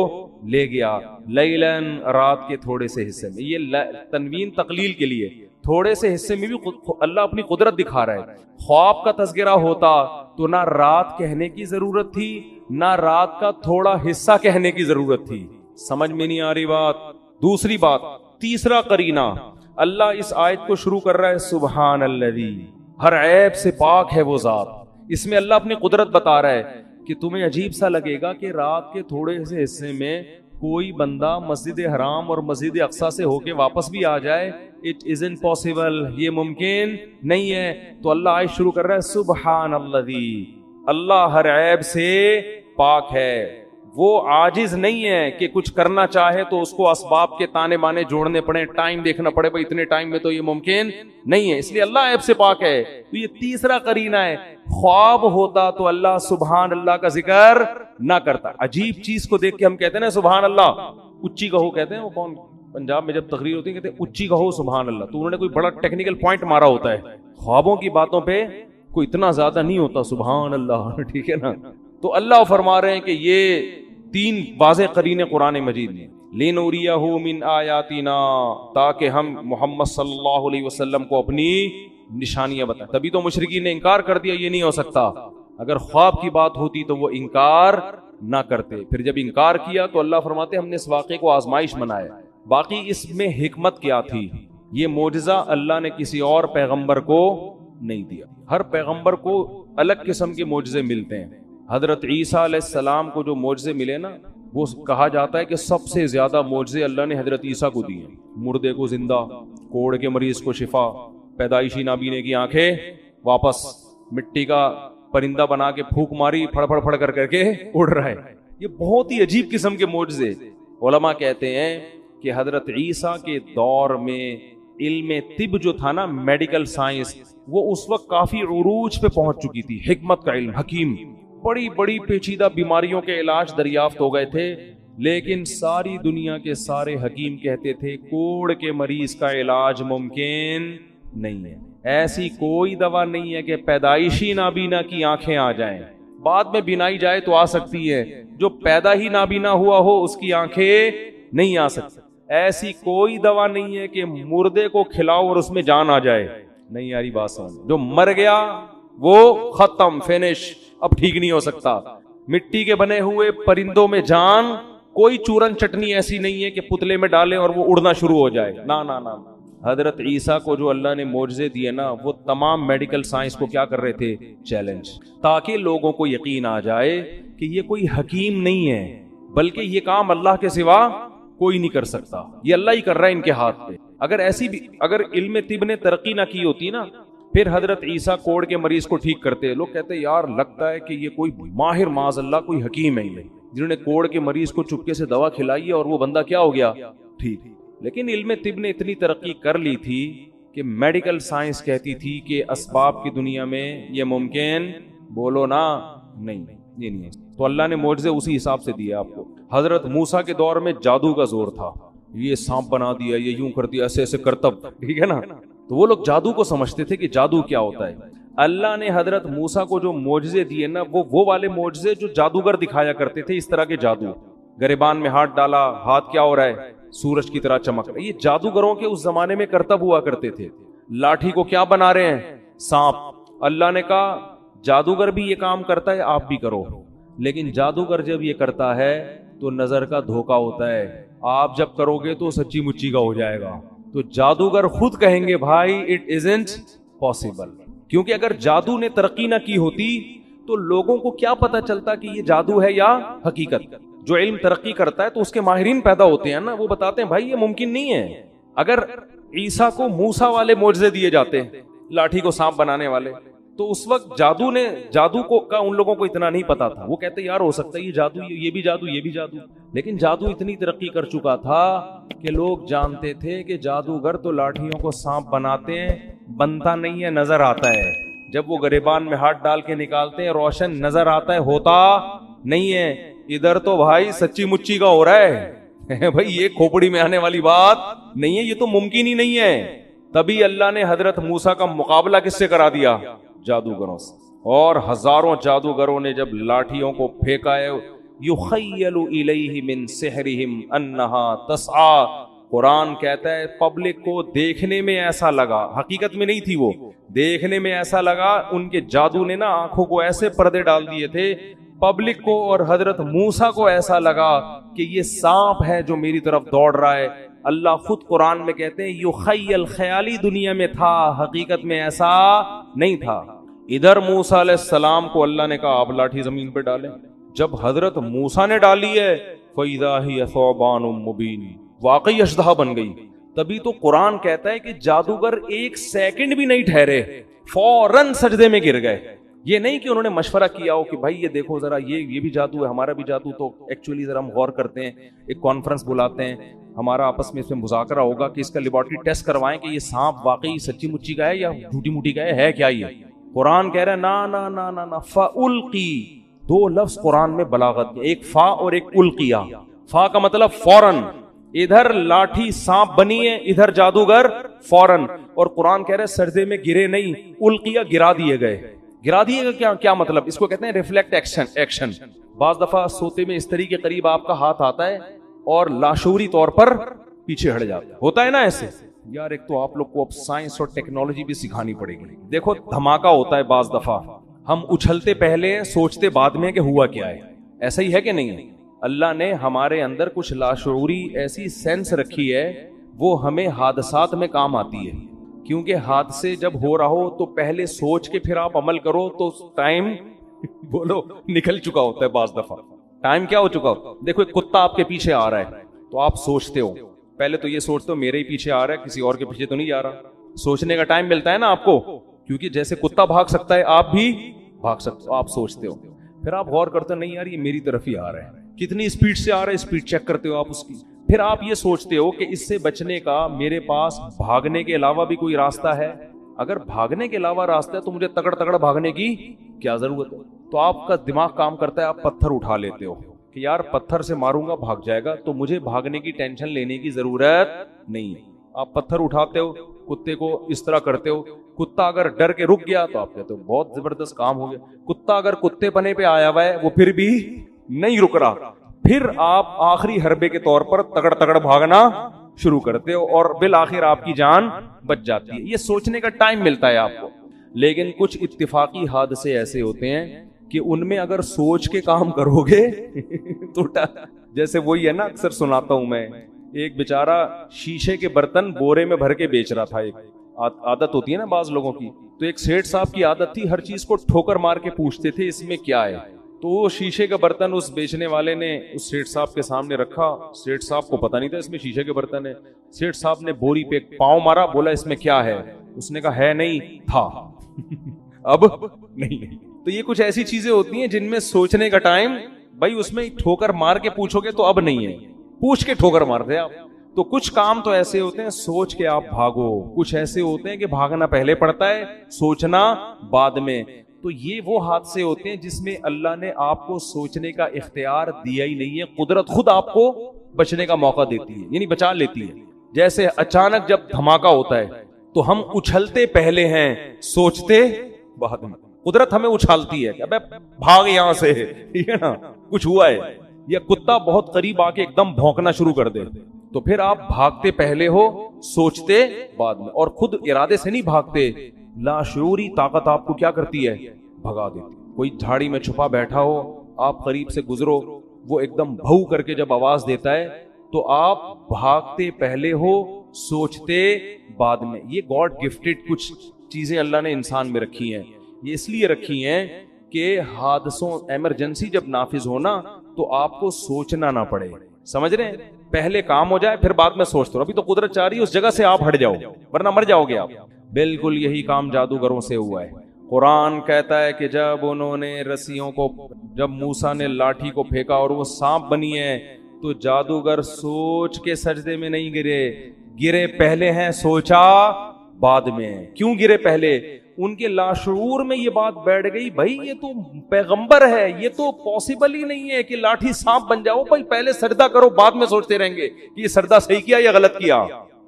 لے گیا, لیلن, رات کے تھوڑے سے حصے میں. یہ تنوین تقلیل کے لیے, تھوڑے سے حصے میں بھی اللہ اپنی قدرت دکھا رہا ہے. خواب کا تذکرہ ہوتا تو نہ رات کہنے کی ضرورت تھی, نہ رات کا تھوڑا حصہ کہنے کی ضرورت تھی. سمجھ میں نہیں آ رہی بات؟ دوسری بات, تیسرا قرینہ, اللہ اس آیت کو شروع کر رہا ہے سبحان الذی, ہر عیب سے پاک ہے وہ ذات. اس میں اللہ اپنی قدرت بتا رہا ہے کہ تمہیں عجیب سا لگے گا کہ رات کے تھوڑے سے حصے میں کوئی بندہ مسجد حرام اور مسجد اقصی سے ہو کے واپس بھی آ جائے. اٹ isn't possible, یہ ممکن نہیں ہے. تو اللہ آیت شروع کر رہا ہے سبحان الذی, اللہ ہر عیب سے پاک ہے, وہ عاجز نہیں ہے کہ کچھ کرنا چاہے تو اس کو اسباب کے تانے بانے جوڑنے پڑے, ٹائم دیکھنا پڑے, بھائی اتنے ٹائم میں تو یہ ممکن نہیں ہے, اس لیے اللہ عیب سے پاک ہے. تو یہ تیسرا قرینہ ہے. خواب ہوتا تو اللہ سبحان اللہ کا ذکر نہ کرتا. عجیب چیز کو دیکھ کے ہم کہتے ہیں نا سبحان اللہ, اچھی کہو کہتے ہیں, وہ کون پنجاب میں جب تقریر ہوتی ہے کہتے ہیں اچھی کہو سبحان اللہ, تو انہوں نے کوئی بڑا ٹیکنیکل پوائنٹ مارا ہوتا ہے. خوابوں کی باتوں پہ کوئی اتنا زیادہ نہیں ہوتا سبحان اللہ, ٹھیک ہے نا. تو اللہ فرما رہے ہیں کہ یہ تین واضح قرینے قرآن مجید میں, لِنُرِيَهُ مِنْ آیاتنا, تاکہ ہم محمد صلی اللہ علیہ وسلم کو اپنی نشانیاں بتائیں. تبھی تو مشرکین نے انکار کر دیا, یہ نہیں ہو سکتا. اگر خواب کی بات ہوتی تو وہ انکار نہ کرتے. پھر جب انکار کیا تو اللہ فرماتے ہم نے اس واقعے کو آزمائش بنایا. باقی اس میں حکمت کیا تھی؟ یہ معجزہ اللہ نے کسی اور پیغمبر کو نہیں دیا. ہر پیغمبر کو الگ قسم کے معجزے ملتے ہیں. حضرت عیسیٰ علیہ السلام کو جو معجزے ملے نا, وہ کہا جاتا ہے کہ سب سے زیادہ معجزے اللہ نے حضرت عیسیٰ کو دیے. مردے کو زندہ, کوڑ کے مریض کو شفا, پیدائشی نابینے کی آنکھیں واپس, مٹی کا پرندہ بنا کے پھونک ماری, پھڑ پھڑ پھڑ کر کے اڑ رہا ہے. یہ بہت ہی عجیب قسم کے معجزے. علماء کہتے ہیں کہ حضرت عیسیٰ کے دور میں علم طب جو تھا نا, میڈیکل سائنس, وہ اس وقت کافی عروج پہ پہنچ چکی تھی. حکمت کا علم, حکیم, بڑی بڑی پیچیدہ بیماریوں کے علاج دریافت ہو گئے تھے. لیکن ساری دنیا کے سارے حکیم کہتے تھے کوڑ کے مریض کا علاج ممکن نہیں ہے. ایسی کوئی دوا نہیں ہے کہ پیدائشی نابینا کی آنکھیں آ جائیں, بعد میں بینائی جائے تو آ سکتی ہے. جو پیدا ہی نابینا ہوا ہو اس کی آنکھیں نہیں آ سکتی. ایسی کوئی دوا نہیں ہے کہ مردے کو کھلاؤ اور اس میں جان آ جائے. نہیں یاری بات سمجھ, جو مر گیا وہ ختم, فینش, اب ٹھیک نہیں ہو سکتا. مٹی کے بنے ہوئے پرندوں میں جان, کوئی چورن چٹنی ایسی نہیں ہے کہ پتلے میں ڈالیں اور وہ اڑنا شروع ہو جائے. نہ نہ نہ, حضرت عیسیٰ کو جو اللہ نے معجزے دیے نا، وہ تمام میڈیکل سائنس کو کیا کر رہے تھے؟ چیلنج، تاکہ لوگوں کو یقین آ جائے کہ یہ کوئی حکیم نہیں ہے، بلکہ یہ کام اللہ کے سوا کوئی نہیں کر سکتا، یہ اللہ ہی کر رہا ہے ان کے ہاتھ پہ۔ اگر علم طب نے ترقی نہ کی ہوتی نا، پھر حضرت عیسیٰ کوڑ کے مریض کو ٹھیک کرتے، لوگ کہتے یار لگتا ہے کہ یہ کوئی ماہر معاذ اللہ کوئی حکیم ہے ہی نہیں، جنہوں نے کوڑ کے مریض کو چپکے سے دوا کھلائی ہے اور وہ بندہ کیا ہو گیا؟ ٹھیک۔ لیکن علم طب نے اتنی ترقی کر لی تھی کہ میڈیکل سائنس کہتی تھی کہ اسباب کی دنیا میں یہ ممکن، بولو نا، نہیں، یہ نہیں ہے۔ تو اللہ نے معجزے اسی حساب سے دیے آپ کو۔ حضرت موسیٰ کے دور میں جادو کا زور تھا، یہ سانپ بنا دیا، یہ یوں کر دیا، ایسے ایسے کرتب، ٹھیک ہے نا، تو وہ لوگ جادو کو سمجھتے تھے کہ جادو کیا ہوتا ہے۔ اللہ نے حضرت موسیٰ کو جو معجزے دیے نا، وہ والے معجزے جو جادوگر دکھایا کرتے تھے، اس طرح کے جادو، گریبان میں ہاتھ ڈالا، ہاتھ کیا ہو رہا ہے؟ سورج کی طرح چمک رہا ہے۔ یہ جادوگروں کے اس زمانے میں کرتب ہوا کرتے تھے۔ لاٹھی کو کیا بنا رہے ہیں؟ سانپ۔ اللہ نے کہا جادوگر بھی یہ کام کرتا ہے، آپ بھی کرو، لیکن جادوگر جب یہ کرتا ہے تو نظر کا دھوکا ہوتا ہے، آپ جب کرو گے تو سچی مچی کا ہو جائے گا۔ تو جادوگر خود کہیں گے بھائی اٹ ازنٹ پاسبل، کیونکہ اگر جادو نے ترقی نہ کی ہوتی تو لوگوں کو کیا پتا چلتا کہ یہ جادو ہے یا حقیقت۔ جو علم ترقی کرتا ہے تو اس کے ماہرین پیدا ہوتے ہیں نا، وہ بتاتے ہیں بھائی یہ ممکن نہیں ہے۔ اگر عیسیٰ کو موسیٰ والے معجزے دیے جاتے، لاٹھی کو سانپ بنانے والے، تو اس وقت جادو کو کا ان لوگوں کو اتنا نہیں پتا تھا۔ وہ کہتے یار ہو سکتا ہے یہ جادو، یہ بھی جادو، یہ بھی جادو، لیکن جادو اتنی ترقی کر چکا تھا کہ لوگ جانتے تھے کہ جادوگر تو لاٹھیوں کو سانپ بناتے ہیں، بنتا نہیں ہے، نظر آتا ہے۔ جب وہ گریبان میں ہاتھ ڈال کے نکالتے ہیں، روشن نظر آتا ہے، ہوتا نہیں ہے۔ ادھر تو بھائی سچی مچی کا ہو رہا ہے بھائی، یہ کھوپڑی میں آنے والی بات نہیں ہے، یہ تو ممکن ہی نہیں ہے۔ تبھی اللہ نے حضرت موسیٰ کا مقابلہ کس سے کرا دیا؟ جادوگروں سے۔ اور ہزاروں جادوگروں نے جب لاٹھیوں کو پھینکا ہے، یخیل الیہ من سحرہم انہا تسعی، قرآن کہتا ہے پبلک کو دیکھنے میں ایسا لگا، حقیقت میں نہیں تھی، وہ دیکھنے میں ایسا لگا، ان کے جادو نے نا آنکھوں کو ایسے پردے ڈال دیے تھے، پبلک کو اور حضرت موسیٰ کو ایسا لگا کہ یہ سانپ ہے جو میری طرف دوڑ رہا ہے۔ اللہ خود قرآن میں کہتے ہیں یخیل، خیالی دنیا میں تھا، حقیقت میں ایسا نہیں تھا۔ ادھر موسیٰ علیہ السلام کو اللہ نے کہا آپ لاٹھی زمین پہ ڈالیں، جب حضرت موسیٰ نے ڈالی ہے فَإِذَا هِيَ ثُعْبَانٌ مُبِينٌ، واقعی اژدہا بن گئی۔ تبھی تو قرآن کہتا ہے کہ جادوگر ایک سیکنڈ بھی نہیں ٹھہرے، فوراً سجدے میں گر گئے۔ یہ نہیں کہ انہوں نے مشورہ کیا ہو کہ بھائی یہ دیکھو ذرا یہ بھی جادو ہے، ہمارا بھی جادو، تو ایکچولی ذرا ہم غور کرتے ہیں، ایک کانفرنس بلاتے ہیں، ہمارا آپس میں اس میں مذاکرہ ہوگا کہ اس کا لیبارٹری ٹیسٹ کروائیں کہ یہ سانپ واقعی سچی مچی کا ہے یا جھوٹی موٹی کا ہے کیا یہ؟ قرآن کہہ رہا ہے نا نا نا نا نا، فَأُلْقِي، دو لفظ قرآن میں بلاغت میں، ایک فا اور ایک القیا۔ فا کا مطلب فوراً، ادھر لاٹھی سانپ بنی ہے، ادھر جادوگر فوراً، اور قرآن کہہ رہا ہے سجدے میں گرے نہیں، القیا، گرا دیے گئے۔ گرا دیے گا کیا مطلب؟ اس کو کہتے ہیں ریفلیکٹ ایکشن۔ بعض دفعہ سوتے میں استری کے قریب آپ کا ہاتھ آتا ہے اور لاشعوری طور پر پیچھے ہٹ جاتا ہے، ہوتا ہے نا ایسے؟ یار ایک تو آپ لوگ کو اب سائنس اور ٹیکنالوجی بھی سکھانی پڑے گی۔ دیکھو دھماکہ ہوتا ہے بعض دفعہ، ہم اچھلتے پہلے سوچتے بعد میں کہ ہوا کیا ہے، ایسا ہی ہے کہ نہیں ہے؟ اللہ نے ہمارے اندر کچھ لاشعوری ایسی سینس رکھی ہے، وہ ہمیں حادثات میں کام آتی ہے، کیونکہ حادثے جب ہو رہا ہو تو پہلے سوچ کے پھر آپ عمل کرو تو ٹائم بولو نکل چکا ہوتا ہے، بعض دفعہ ٹائم کیا ہو چکا ہوتا ہے۔ دیکھو ایک کتا آپ کے پیچھے آ رہا ہے تو آپ سوچتے ہو، پہلے تو یہ سوچتے ہو میرے ہی پیچھے آ رہا ہے، کسی اور کے پیچھے تو نہیں جا رہا۔ سوچنے کا ٹائم ملتا ہے نا آپ کو، کیونکہ جیسے کتا بھاگ سکتا ہے آپ بھی بھاگ سکتے ہو، آپ سوچتے ہو، پھر آپ غور کرتے ہو نہیں یار یہ میری طرف ہی آ رہا ہے، کتنی اسپیڈ سے آ رہا ہے، اسپیڈ چیک کرتے ہو آپ اس کی، پھر آپ یہ سوچتے ہو کہ اس سے بچنے کا میرے پاس بھاگنے کے علاوہ بھی کوئی راستہ ہے، اگر بھاگنے کے علاوہ راستہ ہے تو مجھے تگڑ بھاگنے کی کیا ضرورت ہے؟ تو آپ کا دماغ کام کرتا ہے، آپ پتھر اٹھا لیتے ہو کہ یار پتھر سے ماروں گا بھاگ جائے گا تو مجھے بھاگنے کی ٹینشن لینے کی ضرورت نہیں ہے۔ آپ پتھر اٹھاتے ہو، کتے کو اس طرح کرتے ہو، کتا اگر ڈر کے رک گیا تو آپ کہتے ہو بہت زبردست کام ہو گیا۔ کتا اگر کتے پنے پہ آیا ہوا ہے وہ پھر بھی نہیں رک رہا، پھر آپ آخری حربے کے طور پر تگڑ بھاگنا شروع کرتے ہو اور بالآخر آپ کی جان بچ جاتی ہے۔ یہ سوچنے کا ٹائم ملتا ہے آپ کو، لیکن کچھ اتفاقی حادثے ایسے ہوتے ہیں کہ ان میں اگر سوچ کے کام کرو گے تو جیسے وہی ہے نا، اکثر سناتا ہوں میں ایک بیچارہ شیشے کے برتن بورے میں بھر کے بیچ رہا تھا. ایک عادت ہوتی ہے نا بعض لوگوں کی, تو ایک سیٹھ صاحب کی عادت تھی ہر چیز کو ٹھوکر مار کے پوچھتے تھے اس میں کیا ہے. تو وہ شیشے کا برتن اس بیچنے والے نے اس سیٹھ صاحب کے سامنے رکھا. سیٹھ صاحب کو پتا نہیں تھا اس میں شیشے کے برتن ہے. سیٹھ صاحب نے بوری پہ پاؤں مارا, بولا اس میں کیا ہے؟ اس نے کہا ہے نہیں تھا. اب نہیں. تو یہ کچھ ایسی چیزیں ہوتی ہیں جن میں سوچنے کا ٹائم, بھائی اس میں ٹھوکر مار کے پوچھو گے تو اب نہیں ہے, پوچھ کے ٹھوکر مارتے آپ. تو کچھ کام تو ایسے ہوتے ہیں سوچ کے آپ بھاگو, کچھ ایسے ہوتے ہیں کہ بھاگنا پہلے پڑتا ہے سوچنا بعد میں. تو یہ وہ حادثے ہوتے ہیں جس میں اللہ نے آپ کو سوچنے کا اختیار دیا ہی نہیں ہے, قدرت خود آپ کو بچنے کا موقع دیتی ہے, یعنی بچا لیتی ہے. جیسے اچانک جب دھماکہ ہوتا ہے تو ہم اچھلتے پہلے ہیں سوچتے بعد میں. قدرت ہمیں اچھالتی ہے کہ ابے بھاگ یہاں سے, ٹھیک ہے نا, کچھ ہوا ہے. یا کتا بہت قریب آ کے ایک دم بھونکنا شروع کر دے تو پھر آپ بھاگتے پہلے ہو سوچتے بعد میں. اور خود ارادے سے نہیں بھاگتے, لاشعوری طاقت آپ کو کیا کرتی ہے, بھگا دیتی. کوئی جھاڑی میں چھپا بیٹھا ہو, آپ قریب سے گزرو, وہ ایک دم بھو کر کے جب آواز دیتا ہے تو آپ بھاگتے پہلے ہو سوچتے بعد میں. یہ گاڈ گفٹڈ کچھ چیزیں اللہ نے انسان میں رکھی ہیں. یہ اس لیے رکھی ہیں کہ حادثوں ایمرجنسی جب نافذ ہونا تو آپ کو سوچنا نہ پڑے. سمجھ رہے ہیں, پہلے کام ہو جائے پھر بعد میں سوچتے رہو. ابھی تو قدرت چاہ رہی ہے اس جگہ سے آپ ہٹ جاؤ ورنہ مر جاؤ گے آپ. بالکل یہی کام جادوگروں سے ہوا ہے. قرآن کہتا ہے کہ جب انہوں نے رسیوں کو, جب موسیٰ نے لاٹھی کو پھینکا اور وہ سانپ بنی ہے تو جادوگر سوچ کے سجدے میں نہیں گرے پہلے ہیں سوچا بعد میں. کیوں گرے پہلے؟ ان کے لاشعور میں یہ بات بیٹھ گئی, بھائی یہ تو پیغمبر ہے, یہ تو پاسبل ہی نہیں ہے کہ لاٹھی سانپ بن جاؤ. بھائی پہلے سجدہ کرو بعد میں سوچتے رہیں گے کہ یہ سجدہ صحیح کیا یا غلط کیا.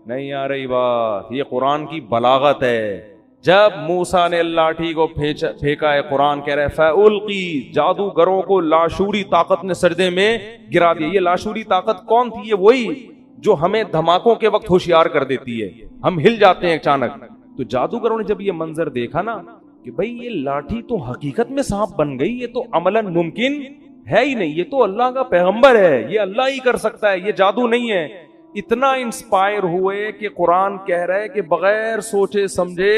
نہیں آ رہی بات. یہ قرآن کی بلاغت ہے. جب موسیٰ نے لاٹھی کو پھینکا ہے, قرآن کہہ رہا ہے فَأُلْقِي, جادوگروں کو لاشعوری طاقت نے سجدے میں گرا دیا. یہ لاشعوری طاقت کون تھی؟ یہ وہی جو ہمیں دھماکوں کے وقت ہوشیار کر دیتی ہے, ہم ہل جاتے ہیں اچانک. تو جادوگروں نے جب یہ منظر دیکھا نا کہ بھئی یہ لاٹھی تو حقیقت میں سانپ بن گئی, یہ تو عملاً ممکن ہے ہی نہیں, یہ تو اللہ کا پیغمبر ہے, یہ اللہ ہی کر سکتا ہے, یہ جادو نہیں ہے. اتنا انسپائر ہوئے کہ قرآن کہہ رہا ہے کہ بغیر سوچے سمجھے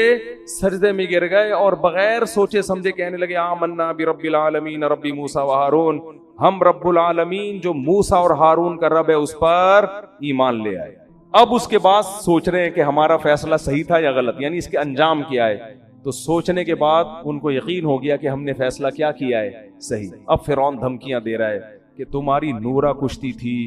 سجدے میں گر گئے اور بغیر سوچے سمجھے کہنے لگے آمنا برب العالمین رب موسیٰ و ہارون, ہم رب العالمین جو موسیٰ اور ہارون کا رب ہے اس پر ایمان لے آئے. اب اس کے بعد سوچ رہے ہیں کہ ہمارا فیصلہ صحیح تھا یا غلط, یعنی اس کے انجام کیا ہے. تو سوچنے کے بعد ان کو یقین ہو گیا کہ ہم نے فیصلہ کیا کیا ہے, صحیح. اب فرعون دھمکیاں دے رہا ہے کہ تمہاری نورا کشتی تھی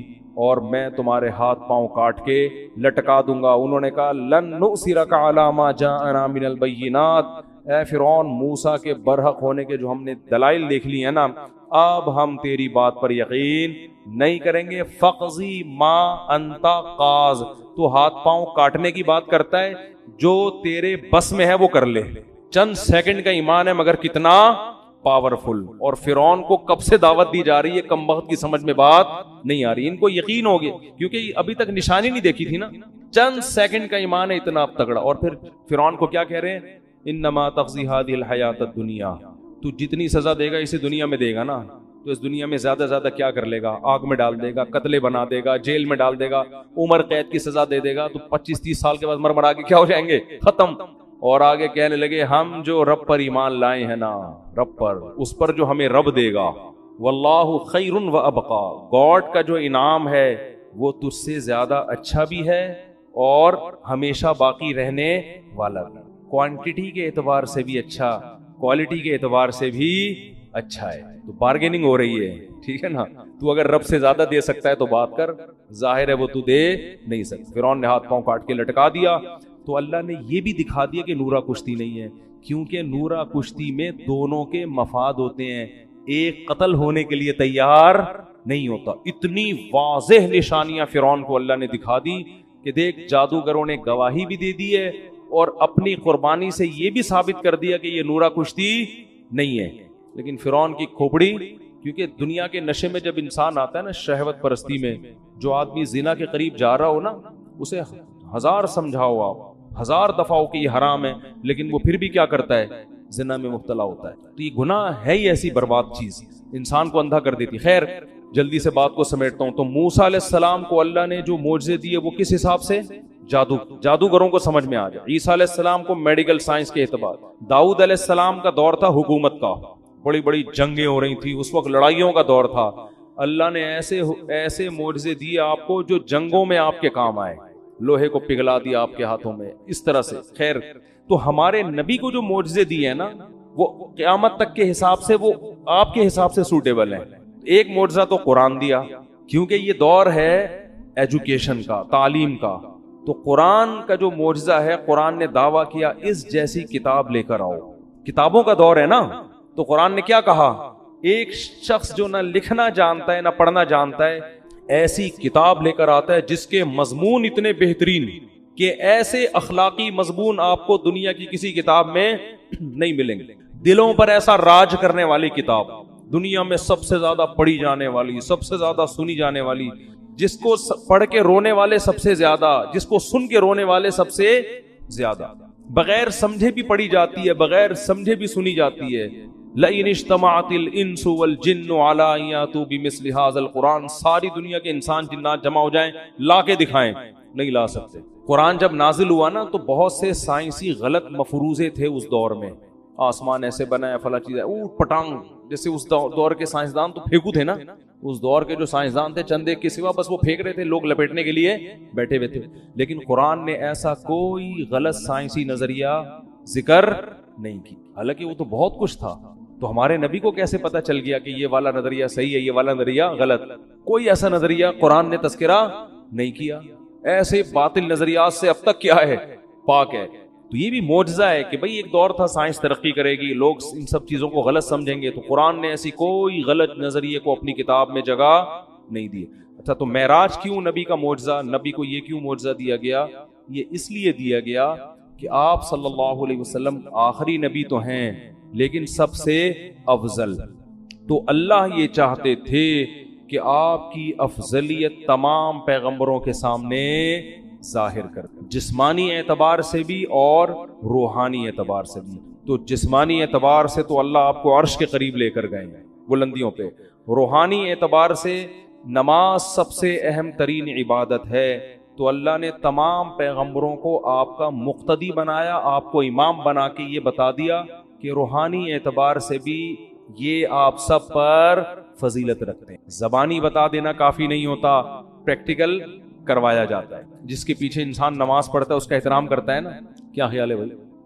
اور میں تمہارے ہاتھ پاؤں کاٹ کے لٹکا دوں گا. انہوں نے کہا لن نؤثرک علی ما جاءنا من البینات, اے فرعون موسیٰ کے برحق ہونے کے جو ہم نے دلائل دیکھ لی ہیں نا, اب ہم تیری بات پر یقین نہیں کریں گے. فقضی ما انت قاض, تو ہاتھ پاؤں کاٹنے کی بات کرتا ہے, جو تیرے بس میں ہے وہ کر لے. چند سیکنڈ کا ایمان ہے مگر کتنا پاورفل. اور فرعون کو کب سے دعوت دی جا رہی ہے, کم وقت کی سمجھ میں بات نہیں آ رہی. ان کو یقین ہو گیا کیونکہ ابھی تک نشانی نہیں دیکھی تھی نا, چند سیکنڈ کا ایمان ہے اتنا تگڑا. اور پھر فرعون کو کیا کہہ رہے ہیں, انما تقضی هذه الحیات الدنیا, تو جتنی سزا دے گا اسی دنیا میں دے گا نا, تو اس دنیا میں زیادہ زیادہ کیا کر لے گا, آگ میں ڈال دے گا, قتلے بنا دے گا, جیل میں ڈال دے گا, عمر قید کی سزا دے دے گا, تو 25-30 سال کے بعد مرمرا کے کیا ہو جائیں گے, ختم. اور آگے کہنے لگے ہم جو رب پر ایمان لائے ہیں نا, رب پر, اس پر جو ہمیں رب دے گا, واللہ خیر و ابقا, گاڈ کا جو انعام ہے وہ تجھ سے زیادہ اچھا بھی ہے اور ہمیشہ باقی رہنے والا بھی. کوانٹٹی کے اعتبار سے بھی اچھا, کوالٹی کے اعتبار سے بھی اچھا ہے. تو بارگیننگ ہو رہی ہے, ٹھیک ہے نا. تو اگر رب سے زیادہ دے سکتا ہے تو بات کر, ظاہر ہے وہ تو دے نہیں سکتا. فرعون نے ہاتھ پاؤں کاٹ کے لٹکا دیا. تو اللہ نے یہ بھی دکھا دیا کہ نورا کشتی نہیں ہے, کیونکہ نورا کشتی میں دونوں کے مفاد ہوتے ہیں, ایک قتل ہونے کے لیے تیار نہیں ہوتا. اتنی واضح نشانیاں فرعون کو اللہ نے دکھا دی کہ دیکھ جادوگروں نے گواہی بھی دے دی ہے اور اپنی قربانی سے یہ بھی ثابت کر دیا کہ یہ نورا کشتی نہیں ہے. لیکن فرعون کی کھوپڑی, کیونکہ دنیا کے نشے میں جب انسان آتا ہے نا, شہوت پرستی میں, جو آدمی زنا کے قریب جا رہا ہو نا, اسے 1000 سمجھاؤ آپ, 1000 دفعہ ہو کہ یہ حرام ہے, لیکن وہ پھر بھی کیا کرتا ہے, زنا میں مبتلا ہوتا ہے. تو یہ گناہ ہے ہی ایسی برباد چیز, انسان کو اندھا کر دیتی. خیر, جلدی سے بات کو سمیٹتا ہوں. تو موسیٰ علیہ السلام کو اللہ نے جو معجزے دیے وہ کس حساب سے؟ جادوگروں کو سمجھ میں آ جائے. عیسیٰ علیہ السلام کو میڈیکل سائنس کے اعتبار. داؤد علیہ السلام کا دور تھا حکومت کا, بڑی بڑی جنگیں ہو رہی تھی اس وقت, لڑائیوں کا دور تھا. اللہ نے ایسے معجزے دیے آپ کو جو جنگوں میں آپ کے کام آئے, لوہے کو پگھلا دیا آپ کے ہاتھوں میں, اس طرح سے. خیر, تو ہمارے نبی کو جو معجزے دیے ہیں نا وہ قیامت تک کے حساب سے وہ آپ کے حساب سے سوٹیبل ہیں. ایک معجزہ تو قرآن دیا, کیونکہ یہ دور ہے ایجوکیشن کا, تعلیم کا. تو قرآن کا جو معجزہ ہے, قرآن نے دعویٰ کیا اس جیسی کتاب لے کر آؤ. کتابوں کا دور ہے نا, تو قرآن نے کیا کہا؟ ایک شخص جو نہ لکھنا جانتا ہے نہ پڑھنا جانتا ہے, ایسی کتاب لے کر آتا ہے جس کے مضمون اتنے بہترین کہ ایسے اخلاقی مضمون آپ کو دنیا کی کسی کتاب میں نہیں ملیں گے. دلوں پر ایسا راج کرنے والی کتاب, دنیا میں سب سے زیادہ پڑھی جانے والی, سب سے زیادہ سنی جانے والی, جس کو پڑھ کے رونے والے سب سے زیادہ, جس کو سن کے رونے والے سب سے زیادہ, بغیر سمجھے بھی پڑھی جاتی ہے, بغیر سمجھے بھی سنی جاتی ہے. لَإِنِ اجْتَمَعَتِ الْإِنسُ وَالْجِنُّ عَلَىٰ أَن يَأْتُوا بِمِثْلِ هَٰذَا الْقُرْآنِ, ساری دنیا کے انسان جنات جمع ہو جائیں, لا کے دکھائیں, نہیں لا سکتے. قرآن جب نازل ہوا نا تو بہت سے سائنسی غلط مفروضے تھے اس دور میں, آسمان ایسے بنا ہے, فلاں چیز ہے, پٹانگ, جیسے اس دور کے سائنسدان تو پھینکو تھے نا, اس دور کے جو سائنسدان تھے چند ایک کے سوا بس وہ پھینک رہے تھے, لوگ لپیٹنے کے لیے بیٹھے ہوئے تھے. لیکن قرآن نے ایسا کوئی غلط سائنسی نظریہ ذکر نہیں کی, حالانکہ وہ تو بہت کچھ تھا. تو ہمارے نبی کو کیسے پتا چل گیا کہ یہ والا نظریہ صحیح ہے, یہ والا نظریہ غلط؟ کوئی ایسا نظریہ قرآن نے تذکرہ نہیں کیا. ایسے باطل نظریات سے اب تک کیا ہے, پاک ہے. تو یہ بھی معجزہ ہے کہ بھئی ایک دور تھا سائنس ترقی کرے گی, لوگ ان سب چیزوں کو غلط سمجھیں گے, تو قرآن نے ایسی کوئی غلط نظریے کو اپنی کتاب میں جگہ نہیں دی. اچھا, تو معراج کیوں نبی کا معجزہ, نبی کو یہ کیوں معجزہ دیا گیا؟ یہ اس لیے دیا گیا کہ آپ صلی اللہ علیہ وسلم آخری نبی تو ہیں لیکن سب سے افضل. تو اللہ یہ چاہتے تھے کہ آپ کی افضلیت تمام پیغمبروں کے سامنے ظاہر کر دیں, جسمانی اعتبار سے بھی اور روحانی اعتبار سے بھی. تو جسمانی اعتبار سے تو اللہ آپ کو عرش کے قریب لے کر گئے ہیں بلندیوں پہ. روحانی اعتبار سے نماز سب سے اہم ترین عبادت ہے, تو اللہ نے تمام پیغمبروں کو آپ کا مقتدی بنایا, آپ کو امام بنا کے یہ بتا دیا کہ روحانی اعتبار سے بھی یہ آپ سب پر فضیلت رکھتے ہیں. زبانی بتا دینا کافی نہیں ہوتا, پریکٹیکل کروایا جاتا ہے. جس کے پیچھے انسان نماز پڑھتا ہے اس کا احترام کرتا ہے نا. کیا خیال ہے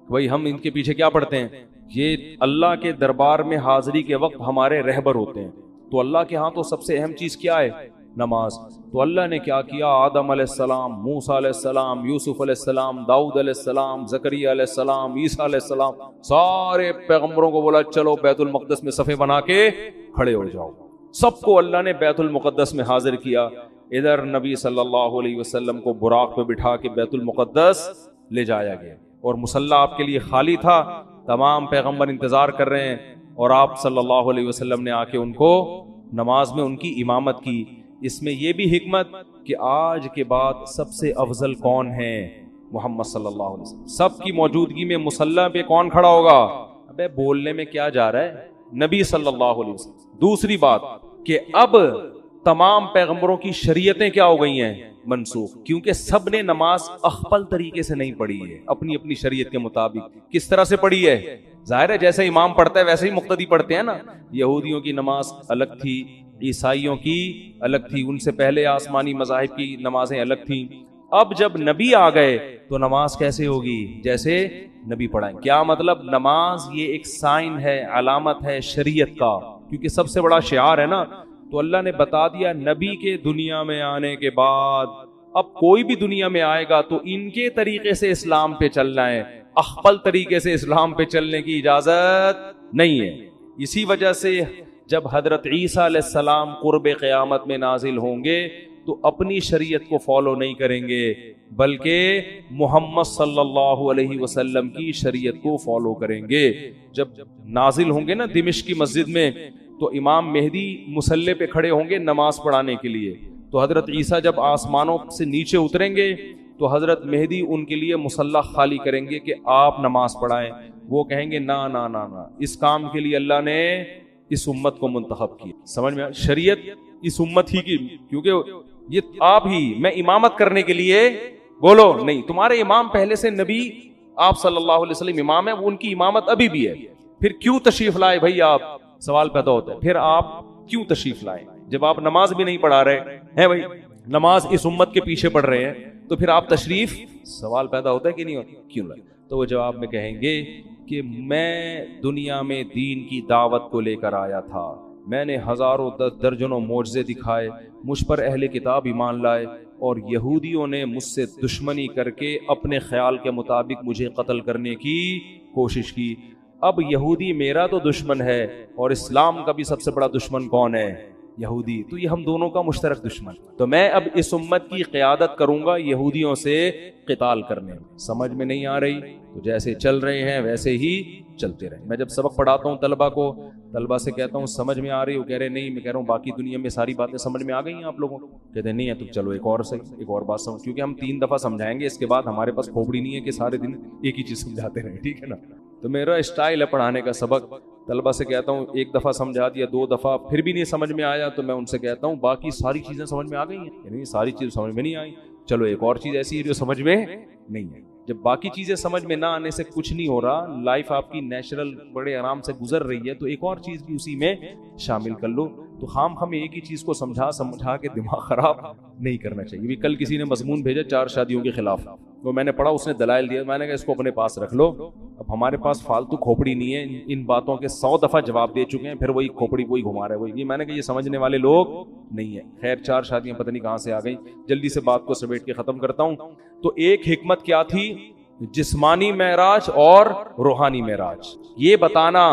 بھائی ہم ان کے پیچھے کیا پڑھتے ہیں؟ یہ اللہ کے دربار میں حاضری کے وقت ہمارے رہبر ہوتے ہیں. تو اللہ کے ہاں تو سب سے اہم چیز کیا ہے؟ نماز. تو اللہ نے کیا کیا؟ آدم علیہ السلام, موسیٰ علیہ السلام, یوسف علیہ السلام, داؤد علیہ السلام, زکریا علیہ السلام, عیسیٰ علیہ السلام, سارے پیغمبروں کو بولا چلو بیت المقدس میں صفیں بنا کے کھڑے ہو جاؤ. سب کو اللہ نے بیت المقدس میں حاضر کیا. ادھر نبی صلی اللہ علیہ وسلم کو براق پہ بٹھا کے بیت المقدس لے جایا گیا, اور مصلی آپ کے لیے خالی تھا. تمام پیغمبر انتظار کر رہے ہیں, اور آپ صلی اللہ علیہ وسلم نے آ کے ان کو نماز میں ان کی امامت کی. اس میں یہ بھی حکمت کہ آج کے بعد سب سے افضل کون ہے؟ محمد صلی اللہ علیہ وسلم. سب کی موجودگی میں مصلی پہ کون کھڑا ہوگا؟ ابے بولنے میں کیا جا رہا ہے؟ نبی صلی اللہ علیہ وسلم. دوسری بات کہ اب تمام پیغمبروں کی شریعتیں کیا ہو گئی ہیں؟ منسوخ. کیونکہ سب نے نماز اخپل طریقے سے نہیں پڑھی ہے, اپنی اپنی شریعت کے مطابق. کس طرح سے پڑھی ہے؟ ظاہر ہے جیسے امام پڑھتا ہے ویسے ہی مقتدی پڑھتے ہیں نا. یہودیوں کی نماز الگ تھی, عیسائیوں کی الگ تھی, ان سے پہلے آسمانی مذاہب کی نمازیں الگ تھیں. اب جب نبی آ گئے تو نماز کیسے ہوگی؟ جیسے نبی پڑھائیں. کیا مطلب؟ نماز یہ ایک سائن ہے, علامت ہے شریعت کا, کیونکہ سب سے بڑا شعار ہے نا. تو اللہ نے بتا دیا نبی کے دنیا میں آنے کے بعد اب کوئی بھی دنیا میں آئے گا تو ان کے طریقے سے اسلام پہ چلنا ہے, اخپل طریقے سے اسلام پہ چلنے کی اجازت نہیں ہے. اسی وجہ سے جب حضرت عیسیٰ علیہ السلام قرب قیامت میں نازل ہوں گے تو اپنی شریعت کو فالو نہیں کریں گے, بلکہ محمد صلی اللہ علیہ وسلم کی شریعت کو فالو کریں گے. جب نازل ہوں گے نا دمشق کی مسجد میں, تو امام مہدی مصلی پہ کھڑے ہوں گے نماز پڑھانے کے لیے. تو حضرت عیسیٰ جب آسمانوں سے نیچے اتریں گے تو حضرت مہدی ان کے لیے مصلی خالی کریں گے کہ آپ نماز پڑھائیں. وہ کہیں گے نا نا نا نا, اس کام کے لیے اللہ نے اس امت کو منتخب کیا. سمجھ میں شریعت اس امت ہی کی, کیونکہ یہ آپ ہی, میں امامت کرنے کے لیے بولو نہیں, تمہارے امام پہلے سے نبی آپ صلی اللہ علیہ وسلم امام ہے, وہ ان کی امامت ابھی بھی ہے, پھر کیوں تشریف لائے بھائی آپ؟ سوال پیدا ہوتا ہے پھر آپ کیوں تشریف لائے جب آپ نماز بھی نہیں پڑھا رہے ہیں بھائی, نماز اس امت کے پیچھے پڑھ رہے ہیں تو پھر آپ تشریف, سوال پیدا ہوتا ہے کہ نہیں ہوتا, کیوں لائے؟ تو وہ جواب میں کہیں گے کہ میں دنیا میں دین کی دعوت کو لے کر آیا تھا, میں نے ہزاروں درجنوں معجزے دکھائے, مجھ پر اہل کتاب ایمان لائے, اور یہودیوں نے مجھ سے دشمنی کر کے اپنے خیال کے مطابق مجھے قتل کرنے کی کوشش کی. اب یہودی میرا تو دشمن ہے, اور اسلام کا بھی سب سے بڑا دشمن کون ہے؟ یہودی. تو یہ ہم دونوں کا مشترک دشمن. تو میں اب اس امت کی قیادت کروں گا یہودیوں سے قتال کرنے میں. سمجھ میں نہیں آ رہی تو جیسے چل رہے ہیں ویسے ہی چلتے رہے. میں جب سبق پڑھاتا ہوں طلبہ کو, طلبہ سے کہتا ہوں سمجھ میں آ رہی, وہ کہہ رہے نہیں, میں کہہ رہا ہوں باقی دنیا میں ساری باتیں سمجھ میں آ گئی ہیں آپ لوگوں کو؟ کہتے ہیں نہیں ہے. تو چلو ایک اور صحیح, ایک اور بات سمجھ, کیونکہ ہم 3 دفعہ سمجھائیں گے, اس کے بعد ہمارے پاس کھوپڑی نہیں ہے کہ سارے دن ایک ہی چیز سمجھاتے رہیں, ٹھیک ہے نا. تو میرا اسٹائل ہے پڑھانے کا. سبق طلبہ سے کہتا ہوں 1 دفعہ سمجھا دیا, 2 دفعہ پھر بھی نہیں سمجھ میں آیا, تو میں ان سے کہتا ہوں باقی ساری چیزیں سمجھ میں آ گئی ہیں؟ یعنی ساری چیز سمجھ میں نہیں آئی, چلو ایک اور چیز ایسی ہے جو سمجھ میں نہیں ہے. جب باقی چیزیں سمجھ میں نہ آنے سے کچھ نہیں ہو رہا, لائف آپ کی نیچرل بڑے آرام سے گزر رہی ہے, تو ایک اور چیز بھی اسی میں شامل کر لو. تو خام ہمیں ایک ہی چیز کو سمجھا کے دماغ خراب نہیں کرنا چاہیے. بھی کل کسی نے مضمون بھیجا 4 شادیوں کے خلاف, وہ میں نے پڑھا, اس نے دلائل دیا, میں نے کہا اس کو اپنے پاس رکھ لو, اب ہمارے پاس فالتو کھوپڑی نہیں ہے, ان باتوں کے 100 دفعہ جواب دے چکے ہیں, پھر وہی کھوپڑی وہی گھما رہے ہیں وہی. یہ میں نے کہا یہ سمجھنے والے لوگ نہیں ہے. خیر 4 شادیاں پتہ نہیں کہاں سے آ گئیں. جلدی سے بات کو سمیٹ کے ختم کرتا ہوں. تو ایک حکمت کیا تھی؟ جسمانی معراج اور روحانی معراج. یہ بتانا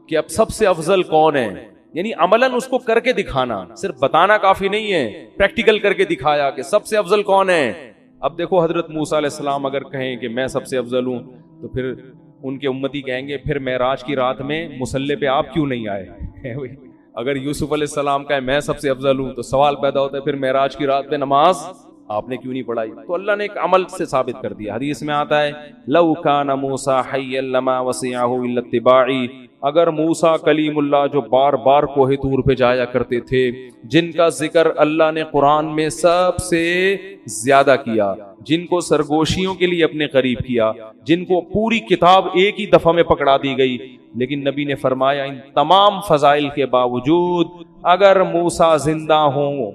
کہ اب سب سے افضل کون ہے, یعنی عملاً اس کو کر کے دکھانا, صرف بتانا کافی نہیں ہے, پریکٹیکل کر کے دکھایا کہ سب سے افضل کون ہے. اب دیکھو حضرت موسیٰ علیہ السلام اگر کہیں کہ میں سب سے افضل ہوں, تو پھر ان کے امتی کہیں گے پھر معراج کی رات میں مصلی پہ آپ کیوں نہیں آئے؟ اگر یوسف علیہ السلام کہے میں سب سے افضل ہوں, تو سوال پیدا ہوتا ہے پھر معراج کی رات میں نماز آپ نے کیوں نہیں پڑھائی؟ تو اللہ نے ایک عمل سے ثابت کر دیا. حدیث میں آتا ہے لو کان موسیٰ حیا لما وسعہ الا اتباعی, اگر موسیٰ کلیم اللہ جو بار بار کوہ طور پہ جایا کرتے تھے, جن کا ذکر اللہ نے قرآن میں سب سے زیادہ کیا, جن کو سرگوشیوں کے لیے اپنے قریب کیا, جن کو پوری کتاب ایک ہی دفعہ میں پکڑا دی گئی, لیکن نبی نے فرمایا ان تمام فضائل کے باوجود اگر موسیٰ زندہ ہوں,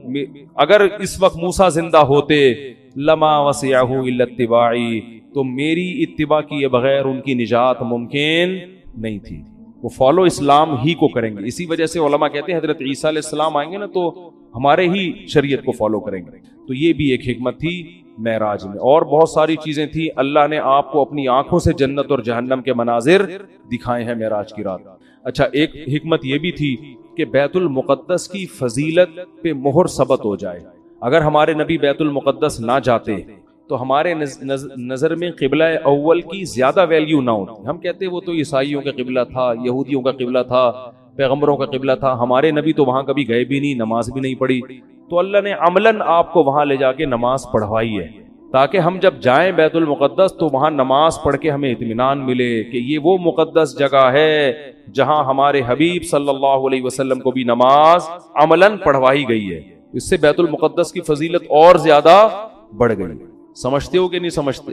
اگر اس وقت موسیٰ زندہ ہوتے, لما وسعہ الا اتباعی, تو میری اتباع کیے بغیر ان کی نجات ممکن نہیں تھی. وہ فالو اسلام ہی کو کریں گے. اسی وجہ سے علماء کہتے ہیں حضرت عیسیٰ علیہ السلام آئیں گے نا تو ہمارے ہی شریعت کو فالو کریں گے. تو یہ بھی ایک حکمت تھی معراج میں. اور بہت ساری چیزیں تھیں. اللہ نے آپ کو اپنی آنکھوں سے جنت اور جہنم کے مناظر دکھائے ہیں معراج کی رات. اچھا ایک حکمت یہ بھی تھی کہ بیت المقدس کی فضیلت پہ مہر ثبت ہو جائے. اگر ہمارے نبی بیت المقدس نہ جاتے تو ہمارے نظر میں قبلہ اول کی زیادہ ویلیو نہ ہوتی. ہم کہتے ہیں وہ تو عیسائیوں کا قبلہ تھا, یہودیوں کا قبلہ تھا, پیغمبروں کا قبلہ تھا, ہمارے نبی تو وہاں کبھی گئے بھی نہیں, نماز بھی نہیں پڑھی. تو اللہ نے عملاً آپ کو وہاں لے جا کے نماز پڑھوائی ہے, تاکہ ہم جب جائیں بیت المقدس تو وہاں نماز پڑھ کے ہمیں اطمینان ملے کہ یہ وہ مقدس جگہ ہے جہاں ہمارے حبیب صلی اللہ علیہ وسلم کو بھی نماز عملاً پڑھوائی گئی ہے. اس سے بیت المقدس کی فضیلت اور زیادہ بڑھ گئی. سمجھتے ہو کہ نہیں سمجھتے؟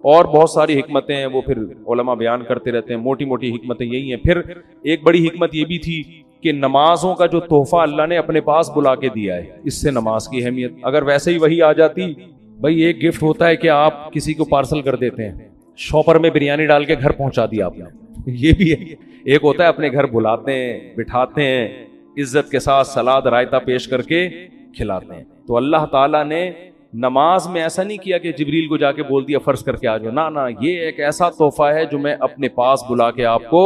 اور بہت ساری حکمتیں ہیں, وہ پھر علماء بیان کرتے رہتے ہیں. موٹی موٹی حکمتیں یہی ہیں. پھر ایک بڑی حکمت یہ بھی تھی کہ نمازوں کا جو تحفہ اللہ نے اپنے پاس بلا کے دیا ہے, اس سے نماز کی اہمیت. اگر ویسے ہی وہی آ جاتی, بھائی ایک گفٹ ہوتا ہے کہ آپ کسی کو پارسل کر دیتے ہیں, شاپر میں بریانی ڈال کے گھر پہنچا دیا آپ نے, یہ بھی ہے. ایک ہوتا ہے اپنے گھر بلاتے ہیں, بٹھاتے ہیں, عزت کے ساتھ سلاد رائتا پیش کر کے کھلاتے ہیں. تو اللہ تعالیٰ نے نماز میں ایسا نہیں کیا کہ جبریل کو جا کے بول دیا فرض کر کے آ جاؤ, نہ, یہ ایک ایسا تحفہ ہے جو میں اپنے پاس بلا کے آپ کو.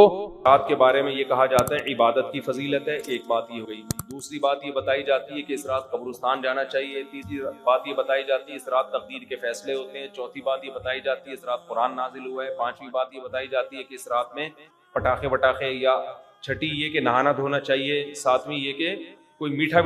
رات کے بارے میں یہ کہا جاتا ہے عبادت کی فضیلت ہے. ایک بات یہ ہوئی. دوسری بات یہ بتائی جاتی ہے کہ اس رات قبرستان جانا چاہیے. تیسری بات یہ بتائی جاتی ہے اس رات تقدیر کے فیصلے ہوتے ہیں. چوتھی بات یہ بتائی جاتی ہے اس رات قرآن نازل ہوا ہے. پانچویں بات یہ بتائی جاتی ہے کہ اس رات میں پٹاخے وٹاخے, یا چھٹی یہ کہ نہانا دھونا چاہیے. ساتویں یہ کہ کوئی میٹھا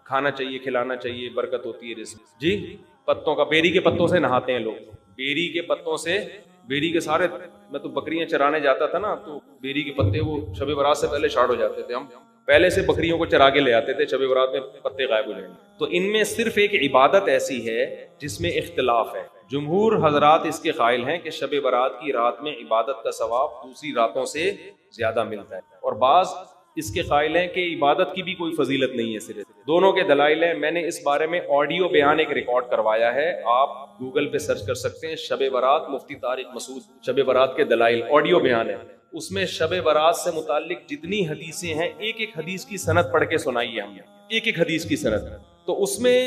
کھانا چاہیے, کھلانا چاہیے, برکت ہوتی ہے رزق. جی پتوں کا, بیری کے پتوں سے نہاتے ہیں لوگ, بیری کے پتوں سے بیری کے سارے، میں تو بکریاں چرانے جاتا تھا نا، تو بیری کے پتے وہ شب برات سے پہلے شارٹ ہو جاتے تھے، ہم پہلے سے بکریوں کو چرا کے لے آتے تھے، شب برات میں پتے غائب ہو جائیں گے۔ تو ان میں صرف ایک عبادت ایسی ہے جس میں اختلاف ہے۔ جمہور حضرات اس کے قائل ہیں کہ شب برات کی رات میں عبادت کا ثواب دوسری راتوں سے زیادہ ملتا ہے، اور بعض اس کے قائل ہیں کہ عبادت کی بھی کوئی فضیلت نہیں ہے صرف۔ دونوں کے دلائل ہیں، میں نے اس بارے میں آڈیو بیان ایک ریکارڈ کروایا ہے، آپ گوگل پہ سرچ کر سکتے ہیں، شب برات مفتی طارق مسعود، شب برات کے دلائل، آڈیو بیان ہے۔ اس میں شب برات سے متعلق جتنی حدیثیں ہیں، ایک ایک حدیث کی سند پڑھ کے سنائی ہے ہم نے، ایک ایک حدیث کی سند، تو اس میں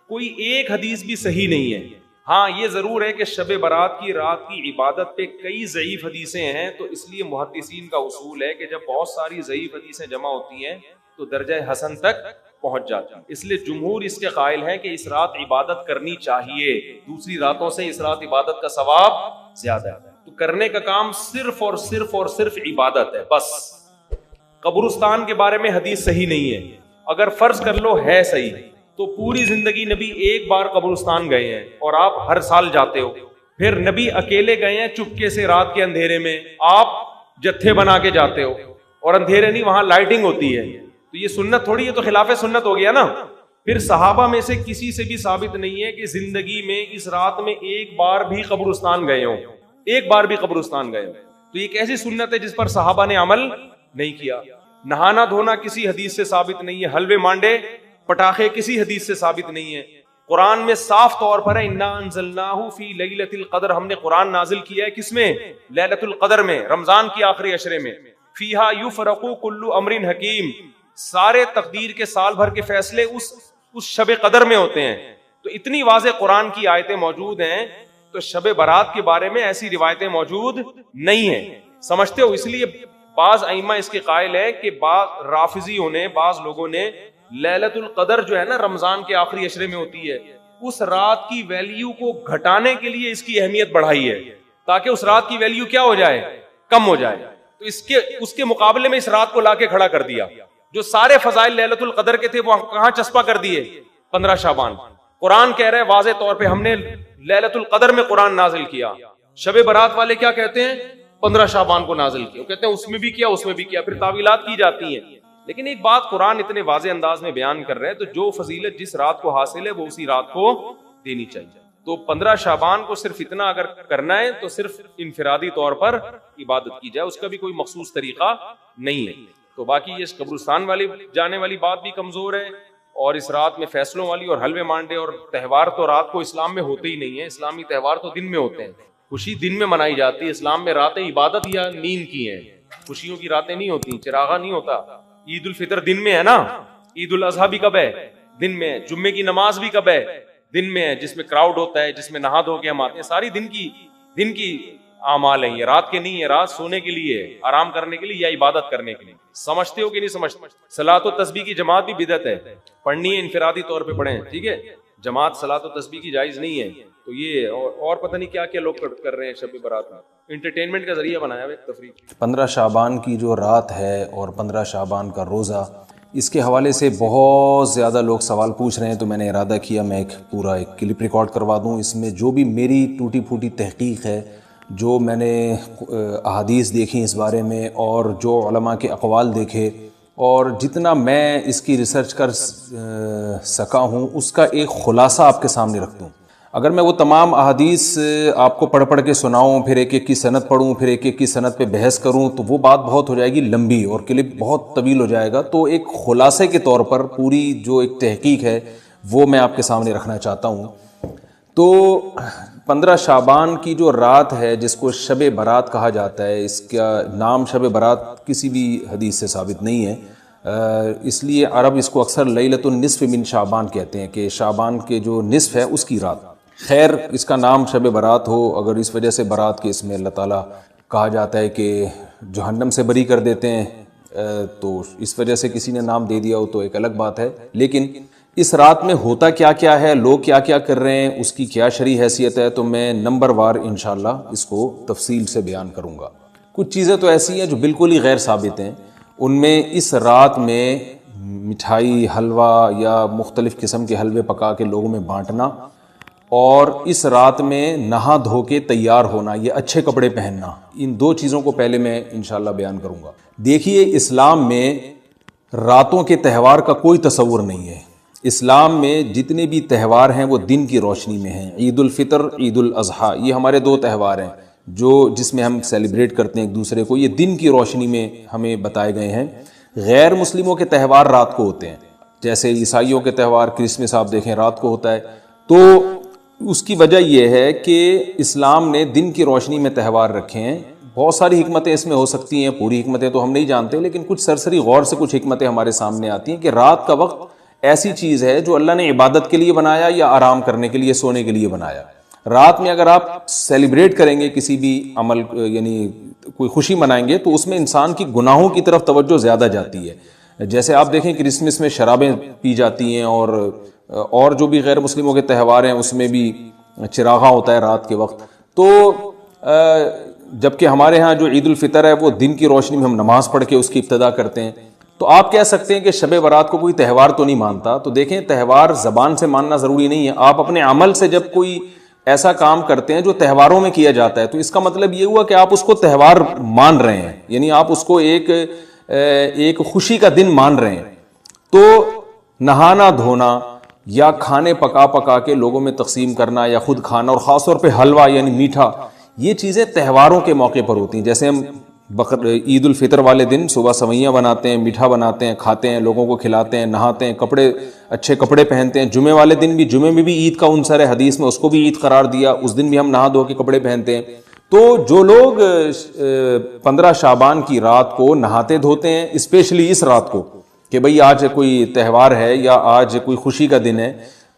کوئی ایک حدیث بھی صحیح نہیں ہے۔ ہاں یہ ضرور ہے کہ شب برات کی رات کی عبادت پہ کئی ضعیف حدیثیں ہیں، تو اس لیے محدثین کا اصول ہے کہ جب بہت ساری ضعیف حدیثیں جمع ہوتی ہیں تو درجہ حسن تک پہنچ جاتی ہیں۔ اس لیے جمہور اس کے قائل ہیں کہ اس رات عبادت کرنی چاہیے، دوسری راتوں سے اس رات عبادت کا ثواب زیادہ ہے۔ تو کرنے کا کام صرف اور صرف اور صرف عبادت ہے بس۔ قبرستان کے بارے میں حدیث صحیح نہیں ہے، اگر فرض کر لو ہے صحیح، تو پوری زندگی نبی ایک بار قبرستان گئے ہیں اور آپ ہر سال جاتے ہو، پھر نبی اکیلے گئے ہیں چپکے سے رات کے اندھیرے میں، آپ جتھے بنا کے جاتے ہو، اور اندھیرے نہیں وہاں لائٹنگ ہوتی ہے، تو یہ سنت تھوڑی ہے، تو خلاف سنت ہو گیا نا۔ پھر صحابہ میں سے کسی سے بھی ثابت نہیں ہے کہ زندگی میں اس رات میں ایک بار بھی قبرستان گئے ہوں، ایک بار بھی قبرستان گئے ہوں، تو یہ ایک ایسی سنت ہے جس پر صحابہ نے عمل نہیں کیا۔ نہانا دھونا کسی حدیث سے ثابت نہیں ہے، حلوے مانڈے پٹاخے کسی حدیث سے ثابت نہیں ہے۔ قرآن میں صاف طور پر ہے انا انزلناہ فی لیلۃ القدر، ہم نے قرآن نازل کیا ہے کس میں؟ لیلۃ القدر میں، رمضان کی آخری عشرے میں۔ فیہا یفرق کل امر حکیم، سارے تقدیر کے سال بھر کے فیصلے اس شب قدر میں ہوتے ہیں۔ تو اتنی واضح قرآن کی آیتیں موجود ہیں، تو شب برات کے بارے میں ایسی روایتیں موجود نہیں ہیں، سمجھتے ہو؟ اس لیے بعض ائمہ اس کے قائل ہیں کہ بعض رافضیوں نے، بعض لوگوں نے لیلۃ القدر جو ہے نا رمضان کے آخری عشرے میں ہوتی ہے، اس رات کی ویلیو کو گھٹانے کے لیے اس کی اہمیت بڑھائی ہے، تاکہ اس رات کی ویلیو کیا ہو جائے؟ کم ہو جائے۔ تو اس کے مقابلے میں اس رات کو لا کے کھڑا کر دیا، جو سارے فضائل لیلۃ القدر کے تھے وہ کہاں چسپا کر دیے؟ 15 شعبان۔ قرآن کہہ رہے واضح طور پہ ہم نے لیلۃ القدر میں قرآن نازل کیا، شب برات والے کیا کہتے ہیں؟ 15 شعبان کو نازل کیا، وہ کہتے ہیں اس میں بھی کیا، اس میں بھی کیا، پھر تعویلات کی جاتی ہیں۔ لیکن ایک بات قرآن اتنے واضح انداز میں بیان کر رہے ہیں، تو جو فضیلت جس رات کو حاصل ہے وہ اسی رات کو دینی چاہیے۔ تو 15 شعبان کو صرف اتنا اگر کرنا ہے تو صرف انفرادی طور پر عبادت کی جائے، اس کا بھی کوئی مخصوص طریقہ نہیں ہے۔ تو باقی یہ قبرستان والی جانے والی بات بھی کمزور ہے، اور اس رات میں فیصلوں والی اور حلوے مانڈے اور تہوار تو رات کو اسلام میں ہوتے ہی نہیں ہیں، اسلامی تہوار تو دن میں ہوتے ہیں، خوشی دن میں منائی جاتی ہے۔ اسلام میں راتیں عبادت یا نیند کی ہیں، خوشیوں کی راتیں نہیں ہوتی، چراغا نہیں ہوتا۔ عید الفطر دن میں ہے نا، عید الاضحیٰ بھی کب ہے؟ دن میں ہے۔ جمعے کی نماز بھی کب ہے؟ دن میں ہے، جس میں کراؤڈ ہوتا ہے، جس میں نہا دھو کے ہم آتے ہیں، ساری دن کی اعمال ہیں، یہ رات کے نہیں ہے، رات سونے کے لیے، آرام کرنے کے لیے یا عبادت کرنے کے لیے۔ سمجھتے ہو کہ نہیں سمجھتے؟ صلاۃ و تسبیح کی جماعت بھی بدعت ہے، پڑھنی ہے انفرادی طور پہ پڑھیں، ٹھیک ہے؟ جماعت صلاۃ و تسبیح کی جائز نہیں ہے۔ تو یہ اور پتہ نہیں کیا کیا لوگ کر رہے ہیں شب برات میں، انٹرٹینمنٹ کا ذریعہ بنایا ہے، تفریح۔ 15 شعبان کی جو رات ہے اور 15 شعبان کا روزہ، اس کے حوالے سے بہت زیادہ لوگ سوال پوچھ رہے ہیں، تو میں نے ارادہ کیا میں ایک کلپ ریکارڈ کروا دوں، اس میں جو بھی میری ٹوٹی پھوٹی تحقیق ہے، جو میں نے احادیث دیکھی اس بارے میں، اور جو علماء کے اقوال دیکھے، اور جتنا میں اس کی ریسرچ کر سکا ہوں، اس کا ایک خلاصہ آپ کے سامنے رکھ دوں۔ اگر میں وہ تمام احادیث آپ کو پڑھ کے سناؤں، پھر ایک ایک کی سند پڑھوں، پھر ایک ایک کی سند پہ بحث کروں، تو وہ بات بہت ہو جائے گی لمبی اور کلپ بہت طویل ہو جائے گا۔ تو ایک خلاصے کے طور پر پوری جو ایک تحقیق ہے وہ میں آپ کے سامنے رکھنا چاہتا ہوں۔ تو 15 شعبان کی جو رات ہے، جس کو شب برات کہا جاتا ہے، اس کا نام شب برات کسی بھی حدیث سے ثابت نہیں ہے، اس لیے عرب اس کو اکثر لیلۃ النصف من شعبان کہتے ہیں، کہ شعبان کے جو نصف ہے اس کی رات۔ خیر، اس کا نام شب برات ہو، اگر اس وجہ سے برات کے اس میں اللہ تعالیٰ کہا جاتا ہے کہ جہنم سے بری کر دیتے ہیں، تو اس وجہ سے کسی نے نام دے دیا ہو تو ایک الگ بات ہے۔ لیکن اس رات میں ہوتا کیا کیا ہے، لوگ کیا کیا کر رہے ہیں، اس کی کیا شرعی حیثیت ہے، تو میں نمبر وار انشاءاللہ اس کو تفصیل سے بیان کروں گا۔ کچھ چیزیں تو ایسی ہیں جو بالکل ہی غیر ثابت ہیں، ان میں اس رات میں مٹھائی، حلوہ یا مختلف قسم کے حلوے پکا کے لوگوں میں بانٹنا، اور اس رات میں نہا دھو کے تیار ہونا، یہ اچھے کپڑے پہننا، ان دو چیزوں کو پہلے میں انشاءاللہ بیان کروں گا۔ دیکھیے اسلام میں راتوں کے تہوار کا کوئی تصور نہیں ہے۔ اسلام میں جتنے بھی تہوار ہیں وہ دن کی روشنی میں ہیں۔ عید الفطر، عید الاضحیٰ، یہ ہمارے دو تہوار ہیں جس میں ہم سیلیبریٹ کرتے ہیں ایک دوسرے کو، یہ دن کی روشنی میں ہمیں بتائے گئے ہیں۔ غیر مسلموں کے تہوار رات کو ہوتے ہیں، جیسے عیسائیوں کے تہوار کرسمس آپ دیکھیں رات کو ہوتا ہے۔ تو اس کی وجہ یہ ہے کہ اسلام نے دن کی روشنی میں تہوار رکھے ہیں۔ بہت ساری حکمتیں اس میں ہو سکتی ہیں، پوری حکمتیں تو ہم نہیں جانتے، لیکن کچھ سرسری غور سے کچھ حکمتیں ہمارے سامنے آتی ہیں کہ رات کا وقت ایسی چیز ہے جو اللہ نے عبادت کے لیے بنایا یا آرام کرنے کے لیے، سونے کے لیے بنایا۔ رات میں اگر آپ سیلیبریٹ کریں گے کسی بھی عمل، یعنی کوئی خوشی منائیں گے، تو اس میں انسان کی گناہوں کی طرف توجہ زیادہ جاتی ہے۔ جیسے آپ دیکھیں کرسمس میں شرابیں پی جاتی ہیں، اور جو بھی غیر مسلموں کے تہوار ہیں اس میں بھی چراغاں ہوتا ہے رات کے وقت۔ تو جبکہ ہمارے ہاں جو عید الفطر ہے وہ دن کی روشنی میں ہم نماز پڑھ کے اس کی ابتدا کرتے ہیں۔ تو آپ کہہ سکتے ہیں کہ شب برات کو کوئی تہوار تو نہیں مانتا، تو دیکھیں تہوار زبان سے ماننا ضروری نہیں ہے۔ آپ اپنے عمل سے جب کوئی ایسا کام کرتے ہیں جو تہواروں میں کیا جاتا ہے تو اس کا مطلب یہ ہوا کہ آپ اس کو تہوار مان رہے ہیں، یعنی آپ اس کو ایک خوشی کا دن مان رہے ہیں۔ تو نہانا دھونا یا کھانے پکا کے لوگوں میں تقسیم کرنا یا خود کھانا، اور خاص طور پہ حلوہ یعنی میٹھا، یہ چیزیں تہواروں کے موقع پر ہوتی ہیں۔ جیسے ہم عید الفطر والے دن صبح سوئیاں بناتے ہیں، میٹھا بناتے ہیں، کھاتے ہیں، لوگوں کو کھلاتے ہیں، نہاتے ہیں، اچھے کپڑے پہنتے ہیں۔ جمعے والے دن بھی، جمعے میں بھی عید کا عنصر ہے حدیث میں، اس کو بھی عید قرار دیا، اس دن بھی ہم نہا دھو کے کپڑے پہنتے ہیں۔ تو جو لوگ 15 شعبان کی رات کو نہاتے دھوتے ہیں، اسپیشلی اس رات کو کہ بھئی آج کوئی تہوار ہے یا آج کوئی خوشی کا دن ہے،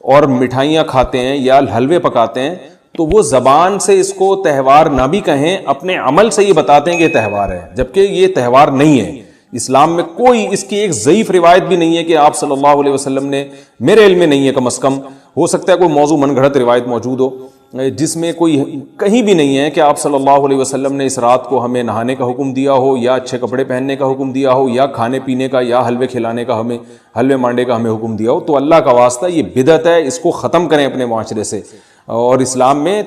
اور مٹھائیاں کھاتے ہیں یا حلوے پکاتے ہیں، تو وہ زبان سے اس کو تہوار نہ بھی کہیں، اپنے عمل سے یہ بتاتے ہیں کہ یہ تہوار ہے، جبکہ یہ تہوار نہیں ہے۔ اسلام میں کوئی اس کی ایک ضعیف روایت بھی نہیں ہے کہ آپ صلی اللہ علیہ وسلم نے، میرے علم میں نہیں ہے کم از کم، ہو سکتا ہے کوئی موضوع من گھڑت روایت موجود ہو جس میں کوئی کہیں بھی نہیں ہے کہ آپ صلی اللہ علیہ وسلم نے اس رات کو ہمیں نہانے کا حکم دیا ہو، یا اچھے کپڑے پہننے کا حکم دیا ہو، یا کھانے پینے کا یا حلوے کھلانے کا، حلوے مانڈے کا ہمیں حکم دیا ہو۔ تو اللہ کا واسطہ یہ بدعت ہے، اس کو ختم کریں اپنے معاشرے سے۔ اور اسلام میں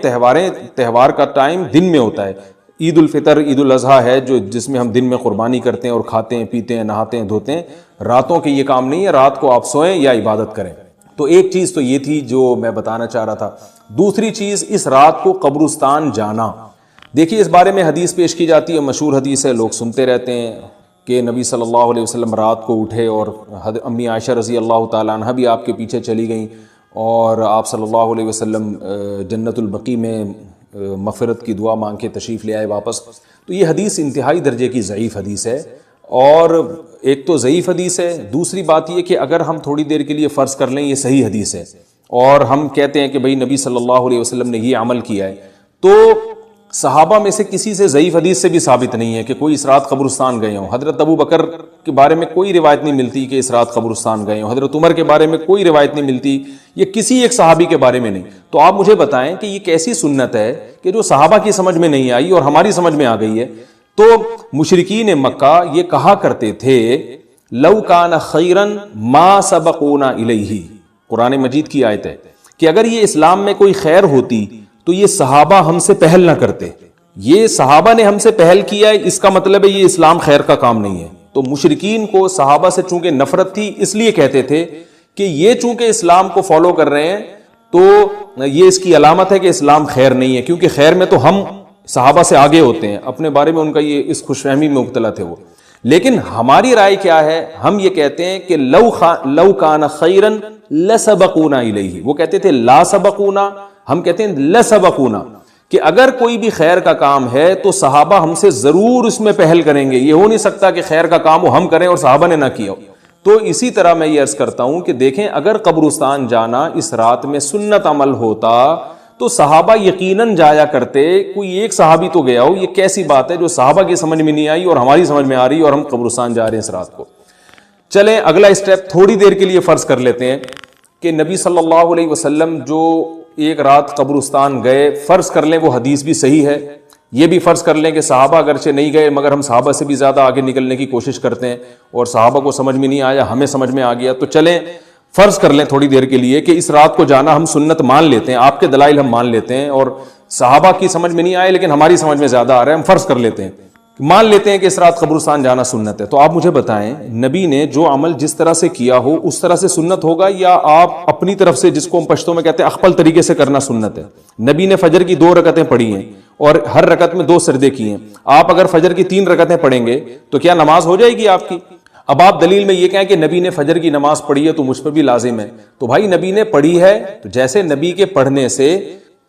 تہوار کا ٹائم دن میں ہوتا ہے۔ عید الفطر، عید الاضحیٰ ہے جس میں ہم دن میں قربانی کرتے ہیں اور کھاتے ہیں، پیتے ہیں، نہاتے ہیں، دھوتے ہیں۔ راتوں کے یہ کام نہیں ہے، رات کو آپ سوئیں یا عبادت کریں۔ تو ایک چیز تو یہ تھی جو میں بتانا چاہ رہا تھا۔ دوسری چیز، اس رات کو قبرستان جانا۔ دیکھیے اس بارے میں حدیث پیش کی جاتی ہے، مشہور حدیث ہے، لوگ سنتے رہتے ہیں کہ نبی صلی اللہ علیہ وسلم رات کو اٹھے اور امی عائشہ رضی اللہ تعالیٰ عنہ بھی آپ کے پیچھے چلی گئیں، اور آپ صلی اللہ علیہ وسلم جنت البقیع میں مغفرت کی دعا مانگ کے تشریف لے آئے واپس۔ تو یہ حدیث انتہائی درجے کی ضعیف حدیث ہے، اور ایک تو ضعیف حدیث ہے، دوسری بات یہ کہ اگر ہم تھوڑی دیر کے لیے فرض کر لیں یہ صحیح حدیث ہے، اور ہم کہتے ہیں کہ بھئی نبی صلی اللہ علیہ وسلم نے یہ عمل کیا ہے، تو صحابہ میں سے کسی سے ضعیف حدیث سے بھی ثابت نہیں ہے کہ کوئی اس رات قبرستان گئے ہوں۔ حضرت ابو بکر کے بارے میں کوئی روایت نہیں ملتی کہ اس رات قبرستان گئے ہوں، حضرت عمر کے بارے میں کوئی روایت نہیں ملتی، یہ کسی ایک صحابی کے بارے میں نہیں۔ تو آپ مجھے بتائیں کہ یہ کیسی سنت ہے کہ جو صحابہ کی سمجھ میں نہیں آئی اور ہماری سمجھ میں آ گئی ہے؟ تو مشرکین مکہ یہ کہا کرتے تھے لو کان خیرن ما سبقونا الیہ، قرآن مجید کی آیت ہے کہ اگر یہ اسلام میں کوئی خیر ہوتی تو یہ صحابہ ہم سے پہل نہ کرتے، یہ صحابہ نے ہم سے پہل کیا ہے، اس کا مطلب ہے یہ اسلام خیر کا کام نہیں ہے۔ تو مشرکین کو صحابہ سے چونکہ نفرت تھی، اس لیے کہتے تھے کہ یہ چونکہ اسلام کو فالو کر رہے ہیں تو یہ اس کی علامت ہے کہ اسلام خیر نہیں ہے، کیونکہ خیر میں تو ہم صحابہ سے آگے ہوتے ہیں، اپنے بارے میں ان کا یہ اس خوش فہمی میں مبتلا تھے وہ۔ لیکن ہماری رائے کیا ہے؟ ہم یہ کہتے ہیں کہ لو کان خیرن لسبقونا الیہ، وہ کہتے تھے لا سبقونا، ہم کہتے ہیں لسبقونا، کہ اگر کوئی بھی خیر کا کام ہے تو صحابہ ہم سے ضرور اس میں پہل کریں گے، یہ ہو نہیں سکتا کہ خیر کا کام وہ ہم کریں اور صحابہ نے نہ کیا ہو۔ تو اسی طرح میں یہ عرض کرتا ہوں کہ دیکھیں اگر قبرستان جانا اس رات میں سنت عمل ہوتا تو صحابہ یقیناً جایا کرتے، کوئی ایک صحابی تو گیا ہو، یہ کیسی بات ہے جو صحابہ کی سمجھ میں نہیں آئی اور ہماری سمجھ میں آ رہی اور ہم قبرستان جا رہے ہیں اس رات کو۔ چلیں اگلا اسٹیپ تھوڑی دیر کے لیے فرض کر لیتے ہیں کہ نبی صلی اللہ علیہ وسلم جو ایک رات قبرستان گئے، فرض کر لیں وہ حدیث بھی صحیح ہے، یہ بھی فرض کر لیں کہ صحابہ اگرچہ نہیں گئے مگر ہم صحابہ سے بھی زیادہ آگے نکلنے کی کوشش کرتے ہیں اور صحابہ کو سمجھ میں نہیں آیا، ہمیں سمجھ میں آ گیا، تو چلیں فرض کر لیں تھوڑی دیر کے لیے کہ اس رات کو جانا ہم سنت مان لیتے ہیں, آپ کے دلائل ہم مان لیتے ہیں اور صحابہ کی سمجھ میں نہیں آئے لیکن ہماری سمجھ میں زیادہ آ رہا ہے, ہم فرض کر لیتے ہیں, مان لیتے ہیں کہ اس رات قبرستان جانا سنت ہے. تو آپ مجھے بتائیں نبی نے جو عمل جس طرح سے کیا ہو اس طرح سے سنت ہوگا, یا آپ اپنی طرف سے, جس کو ہم پشتوں میں کہتے ہیں اخپل طریقے سے کرنا سنت ہے؟ نبی نے فجر کی 2 رکعتیں پڑھی ہیں اور ہر رکعت میں 2 سجدے کیے ہیں, آپ اگر فجر کی 3 رکعتیں پڑھیں گے تو کیا نماز ہو جائے گی آپ کی؟ اب آپ دلیل میں یہ کہیں کہ نبی نے فجر کی نماز پڑھی ہے تو مجھ پر بھی لازم ہے, تو بھائی نبی نے پڑھی ہے تو جیسے نبی کے پڑھنے سے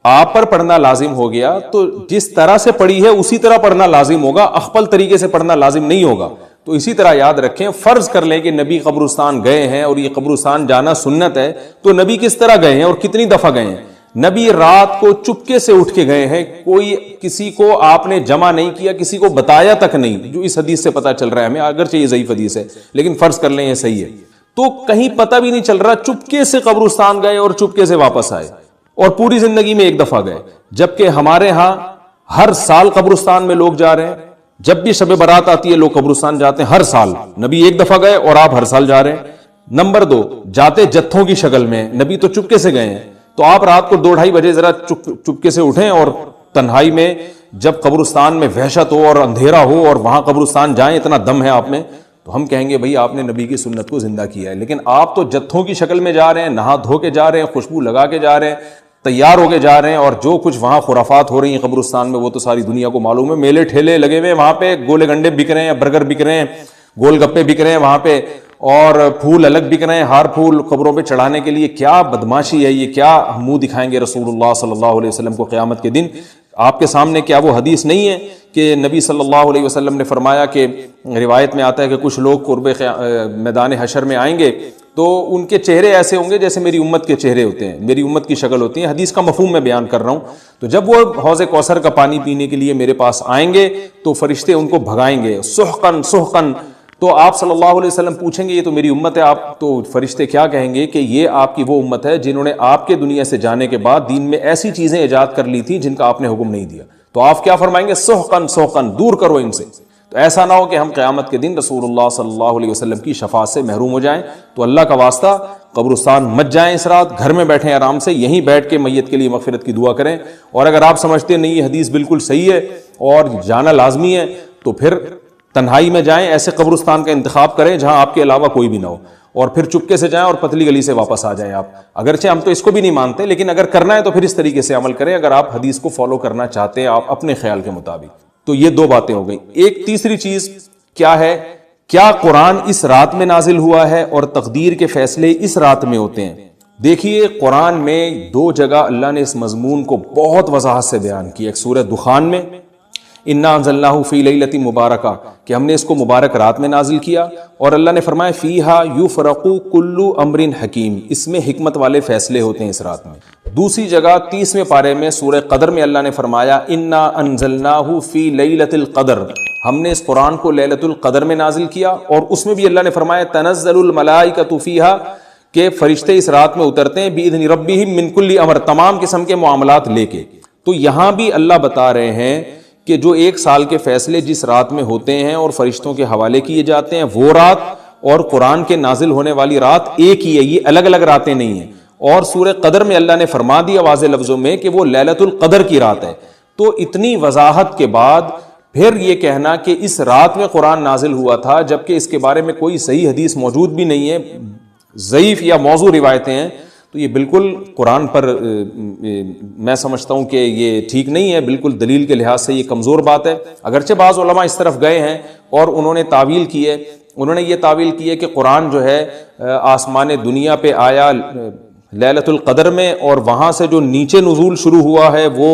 آپ پر پڑھنا لازم ہو گیا, تو جس طرح سے پڑھی ہے اسی طرح پڑھنا لازم ہوگا, اخپل طریقے سے پڑھنا لازم نہیں ہوگا. تو اسی طرح یاد رکھیں, فرض کر لیں کہ نبی قبرستان گئے ہیں اور یہ قبرستان جانا سنت ہے, تو نبی کس طرح گئے ہیں اور کتنی دفعہ گئے ہیں؟ نبی رات کو چپکے سے اٹھ کے گئے ہیں, کوئی کسی کو آپ نے جمع نہیں کیا, کسی کو بتایا تک نہیں, جو اس حدیث سے پتہ چل رہا ہے ہمیں, اگرچہ یہ ضعیف حدیث ہے لیکن فرض کر لیں یہ صحیح ہے, تو کہیں پتہ بھی نہیں چل رہا, چپکے سے قبرستان گئے اور چپکے سے واپس آئے, اور پوری زندگی میں 1 دفعہ گئے. جبکہ ہمارے ہاں ہر سال قبرستان میں لوگ جا رہے ہیں, جب بھی شب برات آتی ہے لوگ قبرستان جاتے ہیں ہر سال, نبی 1 دفعہ گئے اور آپ ہر سال جا رہے ہیں. نمبر 2, جاتے جتھوں کی شکل میں, نبی تو چپکے سے گئے ہیں, تو آپ رات کو 2-2:30 بجے ذرا چپکے سے اٹھیں اور تنہائی میں جب قبرستان میں وحشت ہو اور اندھیرا ہو اور وہاں قبرستان جائیں, اتنا دم ہے آپ میں, تو ہم کہیں گے بھئی آپ نے نبی کی سنت کو زندہ کیا ہے. لیکن آپ تو جتھوں کی شکل میں جا رہے ہیں, نہا دھو کے جا رہے ہیں, خوشبو لگا کے جا رہے ہیں, تیار ہو کے جا رہے ہیں, اور جو کچھ وہاں خرافات ہو رہی ہیں قبرستان میں وہ تو ساری دنیا کو معلوم ہے. میلے ٹھیلے لگے ہوئے ہیں وہاں پہ, گولے گنڈے بک رہے ہیں, برگر بک رہے ہیں, گول گپے بک رہے ہیں وہاں پہ, اور پھول الگ بک رہے ہیں, ہار پھول قبروں پہ چڑھانے کے لیے. کیا بدماشی ہے یہ, کیا منہ دکھائیں گے رسول اللہ صلی اللہ علیہ وسلم کو قیامت کے دن؟ آپ کے سامنے کیا وہ حدیث نہیں ہے کہ نبی صلی اللہ علیہ وسلم نے فرمایا کہ روایت میں آتا ہے کہ کچھ لوگ قرب میدان حشر میں آئیں گے تو ان کے چہرے ایسے ہوں گے جیسے میری امت کے چہرے ہوتے ہیں, میری امت کی شکل ہوتی ہے. حدیث کا مفہوم میں بیان کر رہا ہوں. تو جب وہ حوض کوثر کا پانی پینے کے لیے میرے پاس آئیں گے تو فرشتے ان کو بھگائیں گے, سحقن سحقن. تو آپ صلی اللہ علیہ وسلم پوچھیں گے یہ تو میری امت ہے, آپ تو فرشتے کیا کہیں گے کہ یہ آپ کی وہ امت ہے جنہوں نے آپ کے دنیا سے جانے کے بعد دین میں ایسی چیزیں ایجاد کر لی تھی جن کا آپ نے حکم نہیں دیا. تو آپ کیا فرمائیں گے؟ سحقن سحقن, دور کرو ان سے. تو ایسا نہ ہو کہ ہم قیامت کے دن رسول اللہ صلی اللہ علیہ وسلم کی شفاعت سے محروم ہو جائیں. تو اللہ کا واسطہ قبرستان مت جائیں اس رات, گھر میں بیٹھیں آرام سے, یہیں بیٹھ کے میت کے لیے مغفرت کی دعا کریں. اور اگر آپ سمجھتے نہیں یہ حدیث بالکل صحیح ہے اور جانا لازمی ہے تو پھر تنہائی میں جائیں, ایسے قبرستان کا انتخاب کریں جہاں آپ کے علاوہ کوئی بھی نہ ہو, اور پھر چپکے سے جائیں اور پتلی گلی سے واپس آ جائیں آپ. اگرچہ ہم تو اس کو بھی نہیں مانتے لیکن اگر کرنا ہے تو پھر اس طریقے سے عمل کریں, اگر آپ حدیث کو فالو کرنا چاہتے ہیں آپ اپنے خیال کے مطابق. تو یہ 2 باتیں ہو گئی. ایک تیسری چیز کیا ہے, کیا قرآن اس رات میں نازل ہوا ہے اور تقدیر کے فیصلے اس رات میں ہوتے ہیں؟ دیکھیے قرآن میں 2 جگہ اللہ نے اس مضمون کو بہت وضاحت سے بیان کیا. ایک سورہ دخان میں انا انزلناہ فی لیلۃ مبارکہ, کہ ہم نے اس کو مبارک رات میں نازل کیا, اور اللہ نے فرمایا فیہا یفرق کل امر حکیم, اس میں حکمت والے فیصلے ہوتے ہیں اس رات میں. دوسری جگہ 30ویں پارے میں سورہ قدر میں اللہ نے فرمایا انا انزلناہ فی لیلۃ القدر, ہم نے اس قرآن کو لیلۃ القدر میں نازل کیا, اور اس میں بھی اللہ نے فرمایا تنزل الملائکۃ فیہا, کہ فرشتے اس رات میں اترتے ہیں باذن ربہم من کل امر, تمام قسم کے معاملات لے کے. تو یہاں بھی اللہ بتا رہے ہیں کہ جو 1 سال کے فیصلے جس رات میں ہوتے ہیں اور فرشتوں کے حوالے کیے جاتے ہیں وہ رات, اور قرآن کے نازل ہونے والی رات ایک ہی ہے, یہ الگ الگ راتیں نہیں ہیں. اور سورہ قدر میں اللہ نے فرما دیا واضح لفظوں میں کہ وہ لیلۃ القدر کی رات ہے. تو اتنی وضاحت کے بعد پھر یہ کہنا کہ اس رات میں قرآن نازل ہوا تھا جبکہ اس کے بارے میں کوئی صحیح حدیث موجود بھی نہیں ہے, ضعیف یا موضوع روایتیں ہیں, تو یہ بالکل قرآن پر میں سمجھتا ہوں کہ یہ ٹھیک نہیں ہے, بالکل دلیل کے لحاظ سے یہ کمزور بات ہے. اگرچہ بعض علماء اس طرف گئے ہیں اور انہوں نے تعویل کی ہے, انہوں نے یہ تعویل کی ہے کہ قرآن جو ہے آسمان دنیا پہ آیا لیلۃ القدر میں, اور وہاں سے جو نیچے نزول شروع ہوا ہے وہ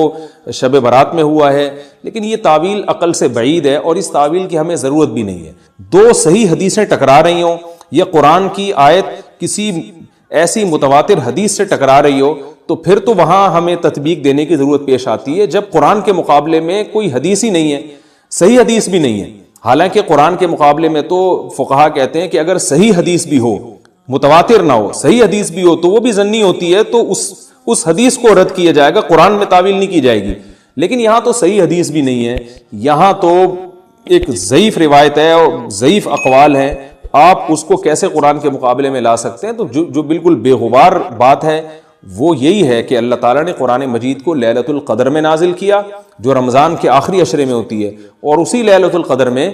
شب برات میں ہوا ہے. لیکن یہ تعویل عقل سے بعید ہے اور اس تعویل کی ہمیں ضرورت بھی نہیں ہے. 2 صحیح حدیثیں ٹکرا رہی ہوں یا قرآن کی آیت کسی ایسی متواتر حدیث سے ٹکرا رہی ہو تو پھر تو وہاں ہمیں تطبیق دینے کی ضرورت پیش آتی ہے, جب قرآن کے مقابلے میں کوئی حدیث ہی نہیں ہے, صحیح حدیث بھی نہیں ہے. حالانکہ قرآن کے مقابلے میں تو فقہا کہتے ہیں کہ اگر صحیح حدیث بھی ہو, متواتر نہ ہو, صحیح حدیث بھی ہو تو وہ بھی ظنی ہوتی ہے, تو اس حدیث کو رد کیا جائے گا, قرآن میں تعویل نہیں کی جائے گی. لیکن یہاں تو صحیح حدیث بھی نہیں ہے, یہاں تو ایک ضعیف روایت ہے اور ضعیف اقوال ہیں, آپ اس کو کیسے قرآن کے مقابلے میں لا سکتے ہیں؟ تو جو بالکل بے غبار بات ہے وہ یہی ہے کہ اللہ تعالیٰ نے قرآن مجید کو لیلۃ القدر میں نازل کیا، جو رمضان کے آخری عشرے میں ہوتی ہے، اور اسی لیلۃ القدر میں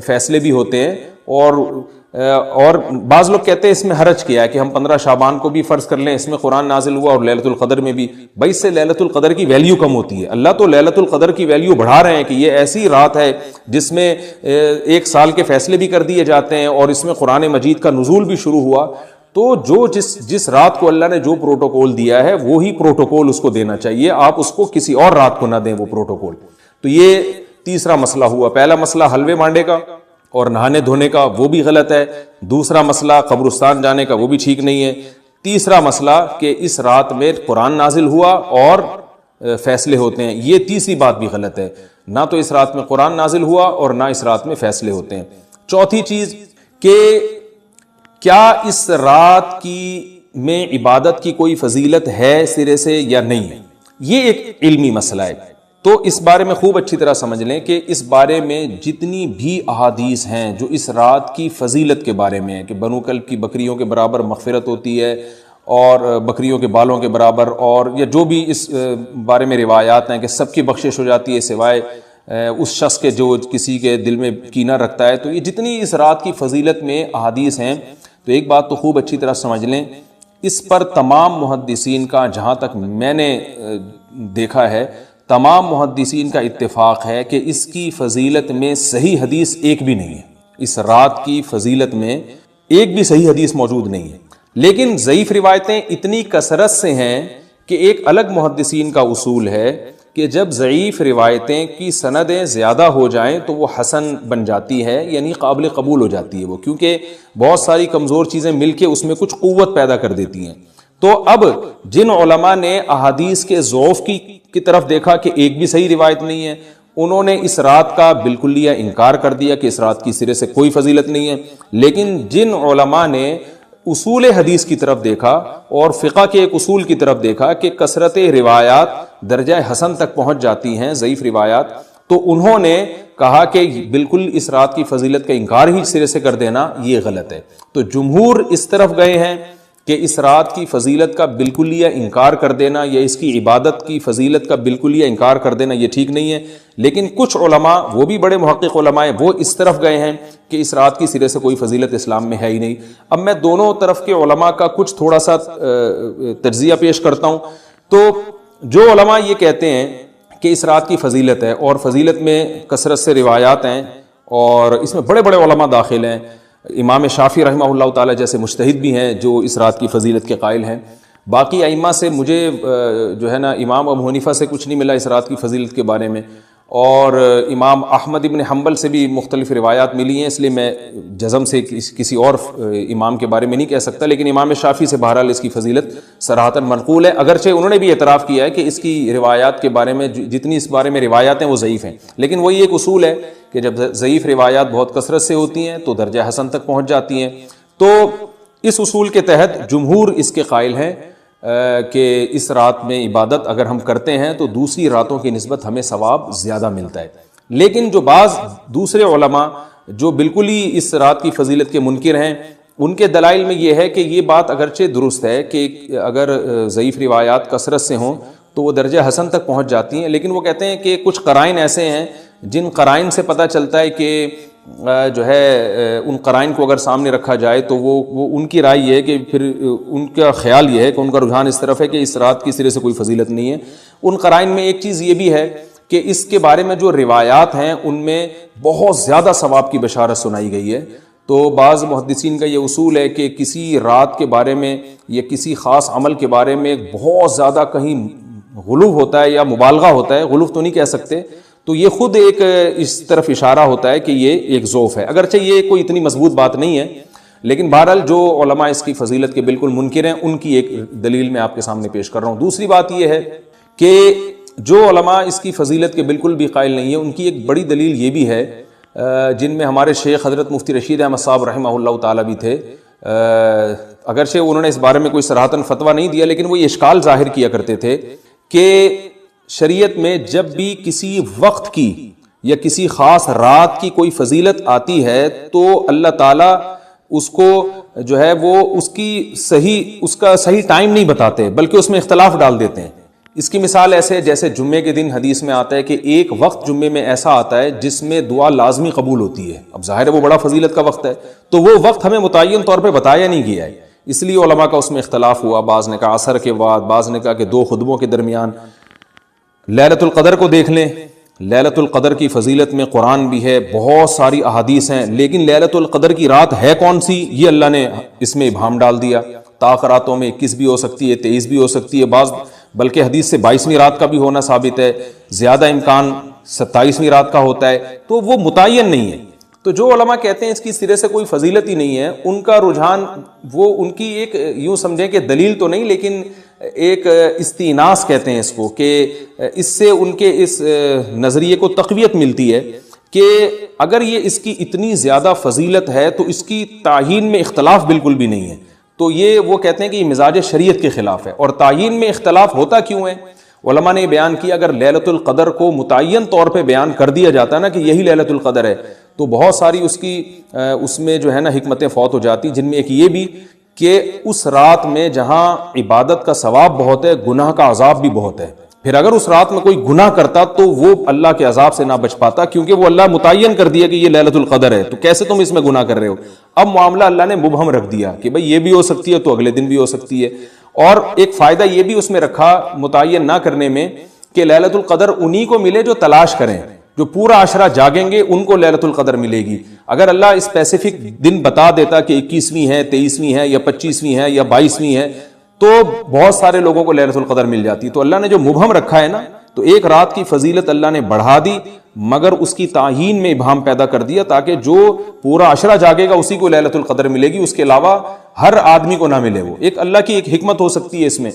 فیصلے بھی ہوتے ہیں۔ اور بعض لوگ کہتے ہیں اس میں حرج کیا ہے کہ ہم 15 شعبان کو بھی فرض کر لیں، اس میں قرآن نازل ہوا اور لیلۃ القدر میں بھی، بھائی اس سے لیلۃ القدر کی ویلیو کم ہوتی ہے۔ اللہ تو لیلۃ القدر کی ویلیو بڑھا رہے ہیں کہ یہ ایسی رات ہے جس میں 1 سال کے فیصلے بھی کر دیے جاتے ہیں، اور اس میں قرآن مجید کا نزول بھی شروع ہوا۔ تو جس رات کو اللہ نے جو پروٹوکول دیا ہے وہی پروٹوکول اس کو دینا چاہیے، آپ اس کو کسی اور رات کو نہ دیں وہ پروٹوکول۔ تو یہ تیسرا مسئلہ ہوا۔ پہلا مسئلہ حلوے مانڈے کا اور نہانے دھونے کا، وہ بھی غلط ہے۔ دوسرا مسئلہ قبرستان جانے کا، وہ بھی ٹھیک نہیں ہے۔ تیسرا مسئلہ کہ اس رات میں قرآن نازل ہوا اور فیصلے ہوتے ہیں، یہ تیسری بات بھی غلط ہے۔ نہ تو اس رات میں قرآن نازل ہوا اور نہ اس رات میں فیصلے ہوتے ہیں۔ چوتھی چیز کہ کیا اس رات میں عبادت کی کوئی فضیلت ہے سرے سے یا نہیں ہے، یہ ایک علمی مسئلہ ہے۔ تو اس بارے میں خوب اچھی طرح سمجھ لیں کہ اس بارے میں جتنی بھی احادیث ہیں جو اس رات کی فضیلت کے بارے میں ہیں کہ بنو کلب کی بکریوں کے برابر مغفرت ہوتی ہے اور بکریوں کے بالوں کے برابر، اور یا جو بھی اس بارے میں روایات ہیں کہ سب کی بخشش ہو جاتی ہے سوائے اس شخص کے جو کسی کے دل میں کینہ رکھتا ہے، تو یہ جتنی اس رات کی فضیلت میں احادیث ہیں، تو ایک بات تو خوب اچھی طرح سمجھ لیں، اس پر تمام محدثین کا، جہاں تک میں نے دیکھا ہے، تمام محدثین کا اتفاق ہے کہ اس کی فضیلت میں صحیح حدیث ایک بھی نہیں ہے۔ اس رات کی فضیلت میں ایک بھی صحیح حدیث موجود نہیں ہے، لیکن ضعیف روایتیں اتنی کثرت سے ہیں کہ ایک الگ محدثین کا اصول ہے کہ جب ضعیف روایتیں کی سندیں زیادہ ہو جائیں تو وہ حسن بن جاتی ہے، یعنی قابل قبول ہو جاتی ہے وہ، کیونکہ بہت ساری کمزور چیزیں مل کے اس میں کچھ قوت پیدا کر دیتی ہیں۔ تو اب جن علماء نے احادیث کے ضعف کی طرف دیکھا کہ ایک بھی صحیح روایت نہیں ہے، انہوں نے اس رات کا بالکلیہ انکار کر دیا کہ اس رات کی سرے سے کوئی فضیلت نہیں ہے۔ لیکن جن علماء نے اصول حدیث کی طرف دیکھا اور فقہ کے ایک اصول کی طرف دیکھا کہ کثرت روایات درجہ حسن تک پہنچ جاتی ہیں، ضعیف روایات، تو انہوں نے کہا کہ بالکل اس رات کی فضیلت کا انکار ہی سرے سے کر دینا یہ غلط ہے۔ تو جمہور اس طرف گئے ہیں کہ اس رات کی فضیلت کا بالکلیہ انکار کر دینا یا اس کی عبادت کی فضیلت کا بالکلیہ انکار کر دینا یہ ٹھیک نہیں ہے، لیکن کچھ علماء، وہ بھی بڑے محقق علماء ہیں، وہ اس طرف گئے ہیں کہ اس رات کی سرے سے کوئی فضیلت اسلام میں ہے ہی نہیں۔ اب میں دونوں طرف کے علماء کا کچھ تھوڑا سا تجزیہ پیش کرتا ہوں۔ تو جو علماء یہ کہتے ہیں کہ اس رات کی فضیلت ہے اور فضیلت میں کثرت سے روایات ہیں اور اس میں بڑے بڑے علماء داخل ہیں، امام شافعی رحمہ اللہ تعالی جیسے مجتہد بھی ہیں جو اس رات کی فضیلت کے قائل ہیں۔ باقی ائمہ سے مجھے جو ہے نا امام ابو حنیفہ سے کچھ نہیں ملا اس رات کی فضیلت کے بارے میں، اور امام احمد ابن حنبل سے بھی مختلف روایات ملی ہیں، اس لیے میں جزم سے کسی اور امام کے بارے میں نہیں کہہ سکتا، لیکن امام شافعی سے بہرحال اس کی فضیلت صراحتاً منقول ہے، اگرچہ انہوں نے بھی اعتراف کیا ہے کہ اس کی روایات کے بارے میں جتنی اس بارے میں روایات ہیں وہ ضعیف ہیں، لیکن وہی ایک اصول ہے کہ جب ضعیف روایات بہت کثرت سے ہوتی ہیں تو درجہ حسن تک پہنچ جاتی ہیں۔ تو اس اصول کے تحت جمہور اس کے قائل ہیں کہ اس رات میں عبادت اگر ہم کرتے ہیں تو دوسری راتوں کی نسبت ہمیں ثواب زیادہ ملتا ہے۔ لیکن جو بعض دوسرے علماء جو بالکل ہی اس رات کی فضیلت کے منکر ہیں، ان کے دلائل میں یہ ہے کہ یہ بات اگرچہ درست ہے کہ اگر ضعیف روایات کثرت سے ہوں تو وہ درجہ حسن تک پہنچ جاتی ہیں، لیکن وہ کہتے ہیں کہ کچھ قرائن ایسے ہیں جن قرائن سے پتہ چلتا ہے کہ جو ہے ان قرائن کو اگر سامنے رکھا جائے تو وہ ان کی رائے یہ ہے کہ پھر ان کا خیال یہ ہے کہ ان کا رجحان اس طرف ہے کہ اس رات کی سرے سے کوئی فضیلت نہیں ہے۔ ان قرائن میں ایک چیز یہ بھی ہے کہ اس کے بارے میں جو روایات ہیں ان میں بہت زیادہ ثواب کی بشارت سنائی گئی ہے۔ تو بعض محدثین کا یہ اصول ہے کہ کسی رات کے بارے میں یا کسی خاص عمل کے بارے میں بہت زیادہ کہیں غلو ہوتا ہے یا مبالغہ ہوتا ہے، غلو تو نہیں کہہ سکتے، تو یہ خود ایک اس طرف اشارہ ہوتا ہے کہ یہ ایک ضعف ہے، اگرچہ یہ کوئی اتنی مضبوط بات نہیں ہے، لیکن بہرحال جو علماء اس کی فضیلت کے بالکل منکر ہیں ان کی ایک دلیل میں آپ کے سامنے پیش کر رہا ہوں۔ دوسری بات یہ ہے کہ جو علماء اس کی فضیلت کے بالکل بھی قائل نہیں ہیں، ان کی ایک بڑی دلیل یہ بھی ہے، جن میں ہمارے شیخ حضرت مفتی رشید احمد صاحب رحمہ اللہ تعالیٰ بھی تھے، اگرچہ انہوں نے اس بارے میں کوئی صراحتاً فتویٰ نہیں دیا، لیکن وہ یہ اشکال ظاہر کیا کرتے تھے کہ شریعت میں جب بھی کسی وقت کی یا کسی خاص رات کی کوئی فضیلت آتی ہے تو اللہ تعالیٰ اس کو جو ہے وہ اس کا صحیح ٹائم نہیں بتاتے بلکہ اس میں اختلاف ڈال دیتے ہیں. اس کی مثال ایسے جیسے جمعے کے دن حدیث میں آتا ہے کہ ایک وقت جمعے میں ایسا آتا ہے جس میں دعا لازمی قبول ہوتی ہے. اب ظاہر ہے وہ بڑا فضیلت کا وقت ہے, تو وہ وقت ہمیں متعین طور پہ بتایا نہیں گیا ہے, اس لیے علماء کا اس میں اختلاف ہوا. بعض نے کہا عصر کے بعد, بعض نے کہا کہ 2 خطبوں کے درمیان. لیلۃ القدر کو دیکھ لیں, لیلۃ القدر کی فضیلت میں قرآن بھی ہے, بہت ساری احادیث ہیں, لیکن لیلۃ القدر کی رات ہے کون سی یہ اللہ نے اس میں ابہام ڈال دیا. تاخراتوں میں 21 بھی ہو سکتی ہے, 23 بھی ہو سکتی ہے, بعض بلکہ حدیث سے 22ویں رات کا بھی ہونا ثابت ہے, زیادہ امکان 27ویں رات کا ہوتا ہے, تو وہ متعین نہیں ہے. تو جو علماء کہتے ہیں اس کی سرے سے کوئی فضیلت ہی نہیں ہے, ان کا رجحان وہ ان کی ایک یوں سمجھیں کہ دلیل تو نہیں لیکن ایک استئناس کہتے ہیں اس کو, کہ اس سے ان کے اس نظریے کو تقویت ملتی ہے کہ اگر یہ اس کی اتنی زیادہ فضیلت ہے تو اس کی تعیین میں اختلاف بالکل بھی نہیں ہے. تو یہ وہ کہتے ہیں کہ یہ مزاج شریعت کے خلاف ہے. اور تعیین میں اختلاف ہوتا کیوں ہے؟ علماء نے بیان کیا اگر لیلۃ القدر کو متعین طور پہ بیان کر دیا جاتا ہے نا کہ یہی لیلۃ القدر ہے, تو بہت ساری اس میں جو ہے نا حکمتیں فوت ہو جاتی, جن میں ایک یہ بھی کہ اس رات میں جہاں عبادت کا ثواب بہت ہے, گناہ کا عذاب بھی بہت ہے. پھر اگر اس رات میں کوئی گناہ کرتا تو وہ اللہ کے عذاب سے نہ بچ پاتا, کیونکہ وہ اللہ متعین کر دیا کہ یہ لیلۃ القدر ہے, تو کیسے تم اس میں گناہ کر رہے ہو. اب معاملہ اللہ نے مبہم رکھ دیا کہ بھئی یہ بھی ہو سکتی ہے تو اگلے دن بھی ہو سکتی ہے. اور ایک فائدہ یہ بھی اس میں رکھا متعین نہ کرنے میں کہ لیلۃ القدر انہی کو ملے جو تلاش کریں, جو پورا عشرہ جاگیں گے ان کو لیلۃ القدر ملے گی. اگر اللہ اسپیسیفک دن بتا دیتا کہ 21ویں ہے, 23ویں ہے یا 25ویں ہے یا 22ویں ہے, تو بہت سارے لوگوں کو لیلۃ القدر مل جاتی. تو اللہ نے جو مبہم رکھا ہے نا, تو ایک رات کی فضیلت اللہ نے بڑھا دی مگر اس کی تعیین میں ابہام پیدا کر دیا تاکہ جو پورا عشرہ جاگے گا اسی کو لیلۃ القدر ملے گی, اس کے علاوہ ہر آدمی کو نہ ملے. وہ ایک اللہ کی ایک حکمت ہو سکتی ہے اس میں.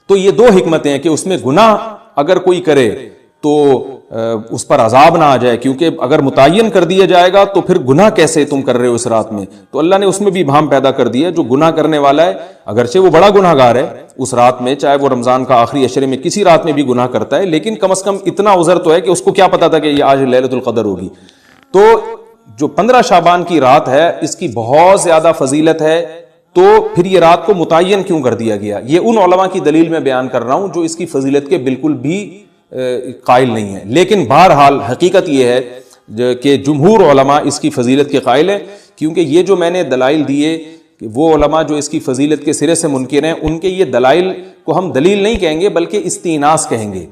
تو یہ 2 حکمتیں ہیں کہ اس میں گناہ اگر کوئی کرے تو اس پر عذاب نہ آ جائے, کیونکہ اگر متعین کر دیا جائے گا تو پھر گناہ کیسے تم کر رہے ہو اس رات میں. تو اللہ نے اس میں بھی ابہام پیدا کر دیا. جو گناہ کرنے والا ہے اگرچہ وہ بڑا گناہ گار ہے اس رات میں, چاہے وہ رمضان کا آخری عشرے میں کسی رات میں بھی گناہ کرتا ہے, لیکن کم از کم اتنا عذر تو ہے کہ اس کو کیا پتا تھا کہ یہ آج لیلۃ القدر ہوگی. تو جو 15 شعبان کی رات ہے اس کی بہت زیادہ فضیلت ہے, تو پھر یہ رات کو متعین کیوں کر دیا گیا؟ یہ ان علماء کی دلیل میں بیان کر رہا ہوں جو اس کی فضیلت کے بالکل بھی قائل نہیں ہے. لیکن بہرحال حقیقت یہ ہے کہ جمہور علماء اس کی فضیلت کے قائل ہیں, کیونکہ یہ جو میں نے دلائل دیے کہ وہ علماء جو اس کی فضیلت کے سرے سے منکر ہیں, ان کے یہ دلائل کو ہم دلیل نہیں کہیں گے بلکہ استئناس کہیں گے.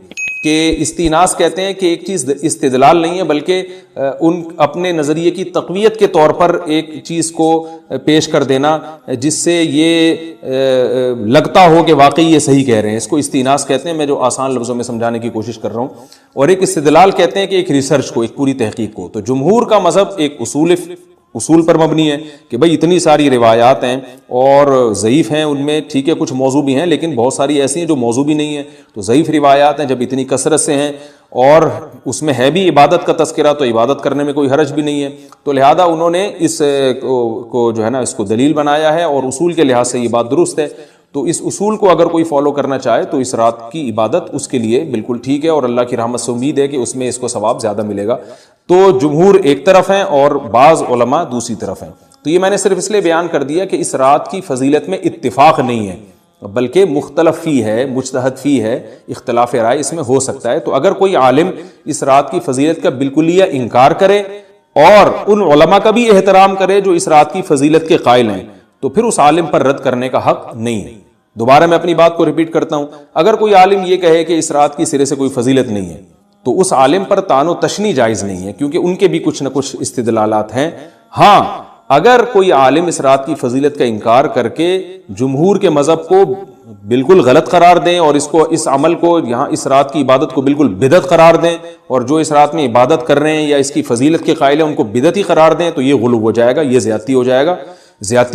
کہ استئناس کہتے ہیں کہ ایک چیز استدلال نہیں ہے بلکہ ان اپنے نظریے کی تقویت کے طور پر ایک چیز کو پیش کر دینا جس سے یہ لگتا ہو کہ واقعی یہ صحیح کہہ رہے ہیں. اس کو استئناس کہتے ہیں, میں جو آسان لفظوں میں سمجھانے کی کوشش کر رہا ہوں. اور ایک استدلال کہتے ہیں کہ ایک ریسرچ کو, ایک پوری تحقیق کو. تو جمہور کا مذہب ایک اصول پر مبنی ہے کہ بھئی اتنی ساری روایات ہیں اور ضعیف ہیں, ان میں ٹھیک ہے کچھ موضوع بھی ہیں لیکن بہت ساری ایسی ہیں جو موضوع بھی نہیں ہیں. تو ضعیف روایات ہیں, جب اتنی کثرت سے ہیں اور اس میں ہے بھی عبادت کا تذکرہ تو عبادت کرنے میں کوئی حرج بھی نہیں ہے. تو لہذا انہوں نے اس کو جو ہے نا اس کو دلیل بنایا ہے اور اصول کے لحاظ سے یہ بات درست ہے. تو اس اصول کو اگر کوئی فالو کرنا چاہے تو اس رات کی عبادت اس کے لیے بالکل ٹھیک ہے, اور اللہ کی رحمت سے امید ہے کہ اس میں اس کو ثواب زیادہ ملے گا. تو جمہور ایک طرف ہیں اور بعض علماء دوسری طرف ہیں. تو یہ میں نے صرف اس لیے بیان کر دیا کہ اس رات کی فضیلت میں اتفاق نہیں ہے بلکہ مختلف فی ہے, مجتہد فی ہے, اختلاف رائے اس میں ہو سکتا ہے. تو اگر کوئی عالم اس رات کی فضیلت کا بالکلیہ انکار کرے اور ان علماء کا بھی احترام کرے جو اس رات کی فضیلت کے قائل ہیں, تو پھر اس عالم پر رد کرنے کا حق نہیں ہے. دوبارہ میں اپنی بات کو ریپیٹ کرتا ہوں, اگر کوئی عالم یہ کہے کہ اس رات کی سرے سے کوئی فضیلت نہیں ہے تو اس عالم پر طعن و تشنیع جائز نہیں ہے, کیونکہ ان کے بھی کچھ نہ کچھ استدلالات ہیں. ہاں اگر کوئی عالم اس رات کی فضیلت کا انکار کر کے جمہور کے مذہب کو بالکل غلط قرار دیں اور اس عمل کو یہاں اس رات کی عبادت کو بالکل بدعت قرار دیں, اور جو اس رات میں عبادت کر رہے ہیں یا اس کی فضیلت کے قائل ہیں ان کو بدعتی قرار دیں, تو یہ غلو ہو جائے گا, یہ زیادتی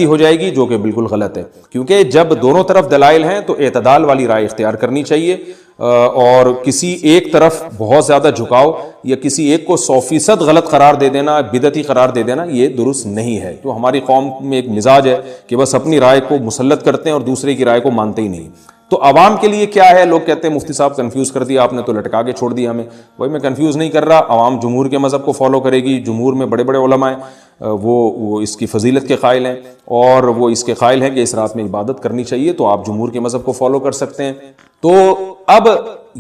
ہو جائے گی, جو کہ بالکل غلط ہے. کیونکہ جب دونوں طرف دلائل ہیں تو اعتدال والی رائے اختیار کرنی چاہیے, اور کسی ایک طرف بہت زیادہ جھکاؤ یا کسی ایک کو 100% غلط قرار دے دینا, بدعتی قرار دے دینا, یہ درست نہیں ہے. تو ہماری قوم میں ایک مزاج ہے کہ بس اپنی رائے کو مسلط کرتے ہیں اور دوسرے کی رائے کو مانتے ہی نہیں. تو عوام کے لیے کیا ہے؟ لوگ کہتے ہیں مفتی صاحب کنفیوز کر دیا آپ نے، تو لٹکا کے چھوڑ دیا ہمیں. وہی میں کنفیوز نہیں کر رہا. عوام جمہور کے مذہب کو فالو کرے گی. جمہور میں بڑے بڑے علماء ہیں، وہ اس کی فضیلت کے قائل ہیں، اور وہ اس کے قائل ہیں کہ اس رات میں عبادت کرنی چاہیے، تو آپ جمہور کے مذہب کو فالو کر سکتے ہیں. تو اب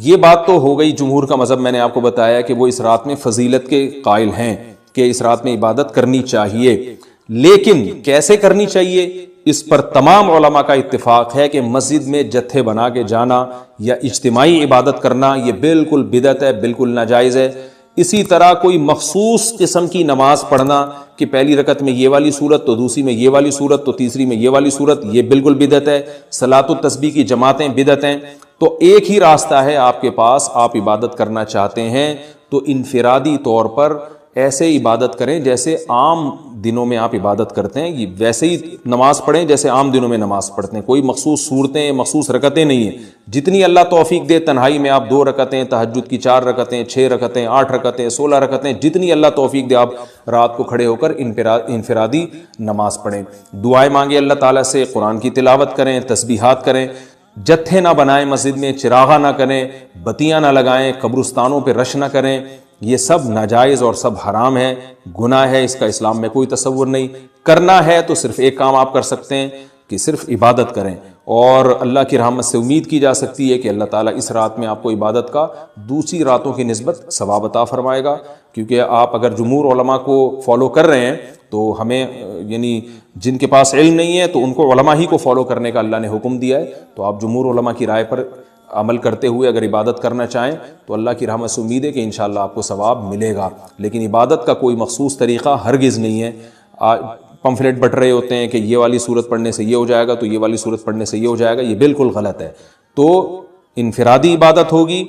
یہ بات تو ہو گئی جمہور کا مذہب. میں نے آپ کو بتایا کہ وہ اس رات میں فضیلت کے قائل ہیں کہ اس رات میں عبادت کرنی چاہیے. لیکن کیسے کرنی چاہیے؟ اس پر تمام علماء کا اتفاق ہے کہ مسجد میں جتھے بنا کے جانا یا اجتماعی عبادت کرنا یہ بالکل بدعت ہے، بالکل ناجائز ہے. اسی طرح کوئی مخصوص قسم کی نماز پڑھنا کہ پہلی رکعت میں یہ والی صورت، تو دوسری میں یہ والی صورت، تو تیسری میں یہ والی صورت، یہ بالکل بدعت ہے. صلاۃ التسبیح کی جماعتیں بدعت ہیں. تو ایک ہی راستہ ہے آپ کے پاس. آپ عبادت کرنا چاہتے ہیں تو انفرادی طور پر ایسے عبادت کریں جیسے عام دنوں میں آپ عبادت کرتے ہیں، ویسے ہی نماز پڑھیں جیسے عام دنوں میں نماز پڑھتے ہیں. کوئی مخصوص صورتیں، مخصوص رکعتیں نہیں ہیں. جتنی اللہ توفیق دے تنہائی میں آپ 2 رکعتیں، تہجد کی 4 رکعتیں، 6 رکعتیں، 8 رکعتیں، 16 رکعتیں، جتنی اللہ توفیق دے آپ رات کو کھڑے ہو کر انفرادی نماز پڑھیں. دعائیں مانگیں اللہ تعالیٰ سے، قرآن کی تلاوت کریں، تسبیحات کریں. جتھے نہ بنائیں مسجد میں، چراغاں نہ کریں، بتیاں نہ لگائیں، قبرستانوں پہ رش نہ کریں. یہ سب ناجائز اور سب حرام ہے، گناہ ہے. اس کا اسلام میں کوئی تصور نہیں. کرنا ہے تو صرف ایک کام آپ کر سکتے ہیں کہ صرف عبادت کریں، اور اللہ کی رحمت سے امید کی جا سکتی ہے کہ اللہ تعالیٰ اس رات میں آپ کو عبادت کا دوسری راتوں کی نسبت ثواب عطا فرمائے گا. کیونکہ آپ اگر جمہور علماء کو فالو کر رہے ہیں تو ہمیں یعنی جن کے پاس علم نہیں ہے تو ان کو علماء ہی کو فالو کرنے کا اللہ نے حکم دیا ہے. تو آپ جمہور علماء کی رائے پر عمل کرتے ہوئے اگر عبادت کرنا چاہیں تو اللہ کی رحمت سے امید ہے کہ انشاءاللہ آپ کو ثواب ملے گا. لیکن عبادت کا کوئی مخصوص طریقہ ہرگز نہیں ہے. پمفلٹ بٹ رہے ہوتے ہیں کہ یہ والی صورت پڑھنے سے یہ ہو جائے گا، تو یہ والی صورت پڑھنے سے یہ ہو جائے گا. یہ بالکل غلط ہے. تو انفرادی عبادت ہوگی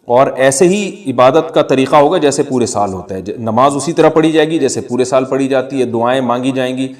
اور ایسے ہی عبادت کا طریقہ ہوگا جیسے پورے سال ہوتا ہے. نماز اسی طرح پڑھی جائے گی جیسے پورے سال پڑھی جاتی ہے. دعائیں مانگی جائیں گی.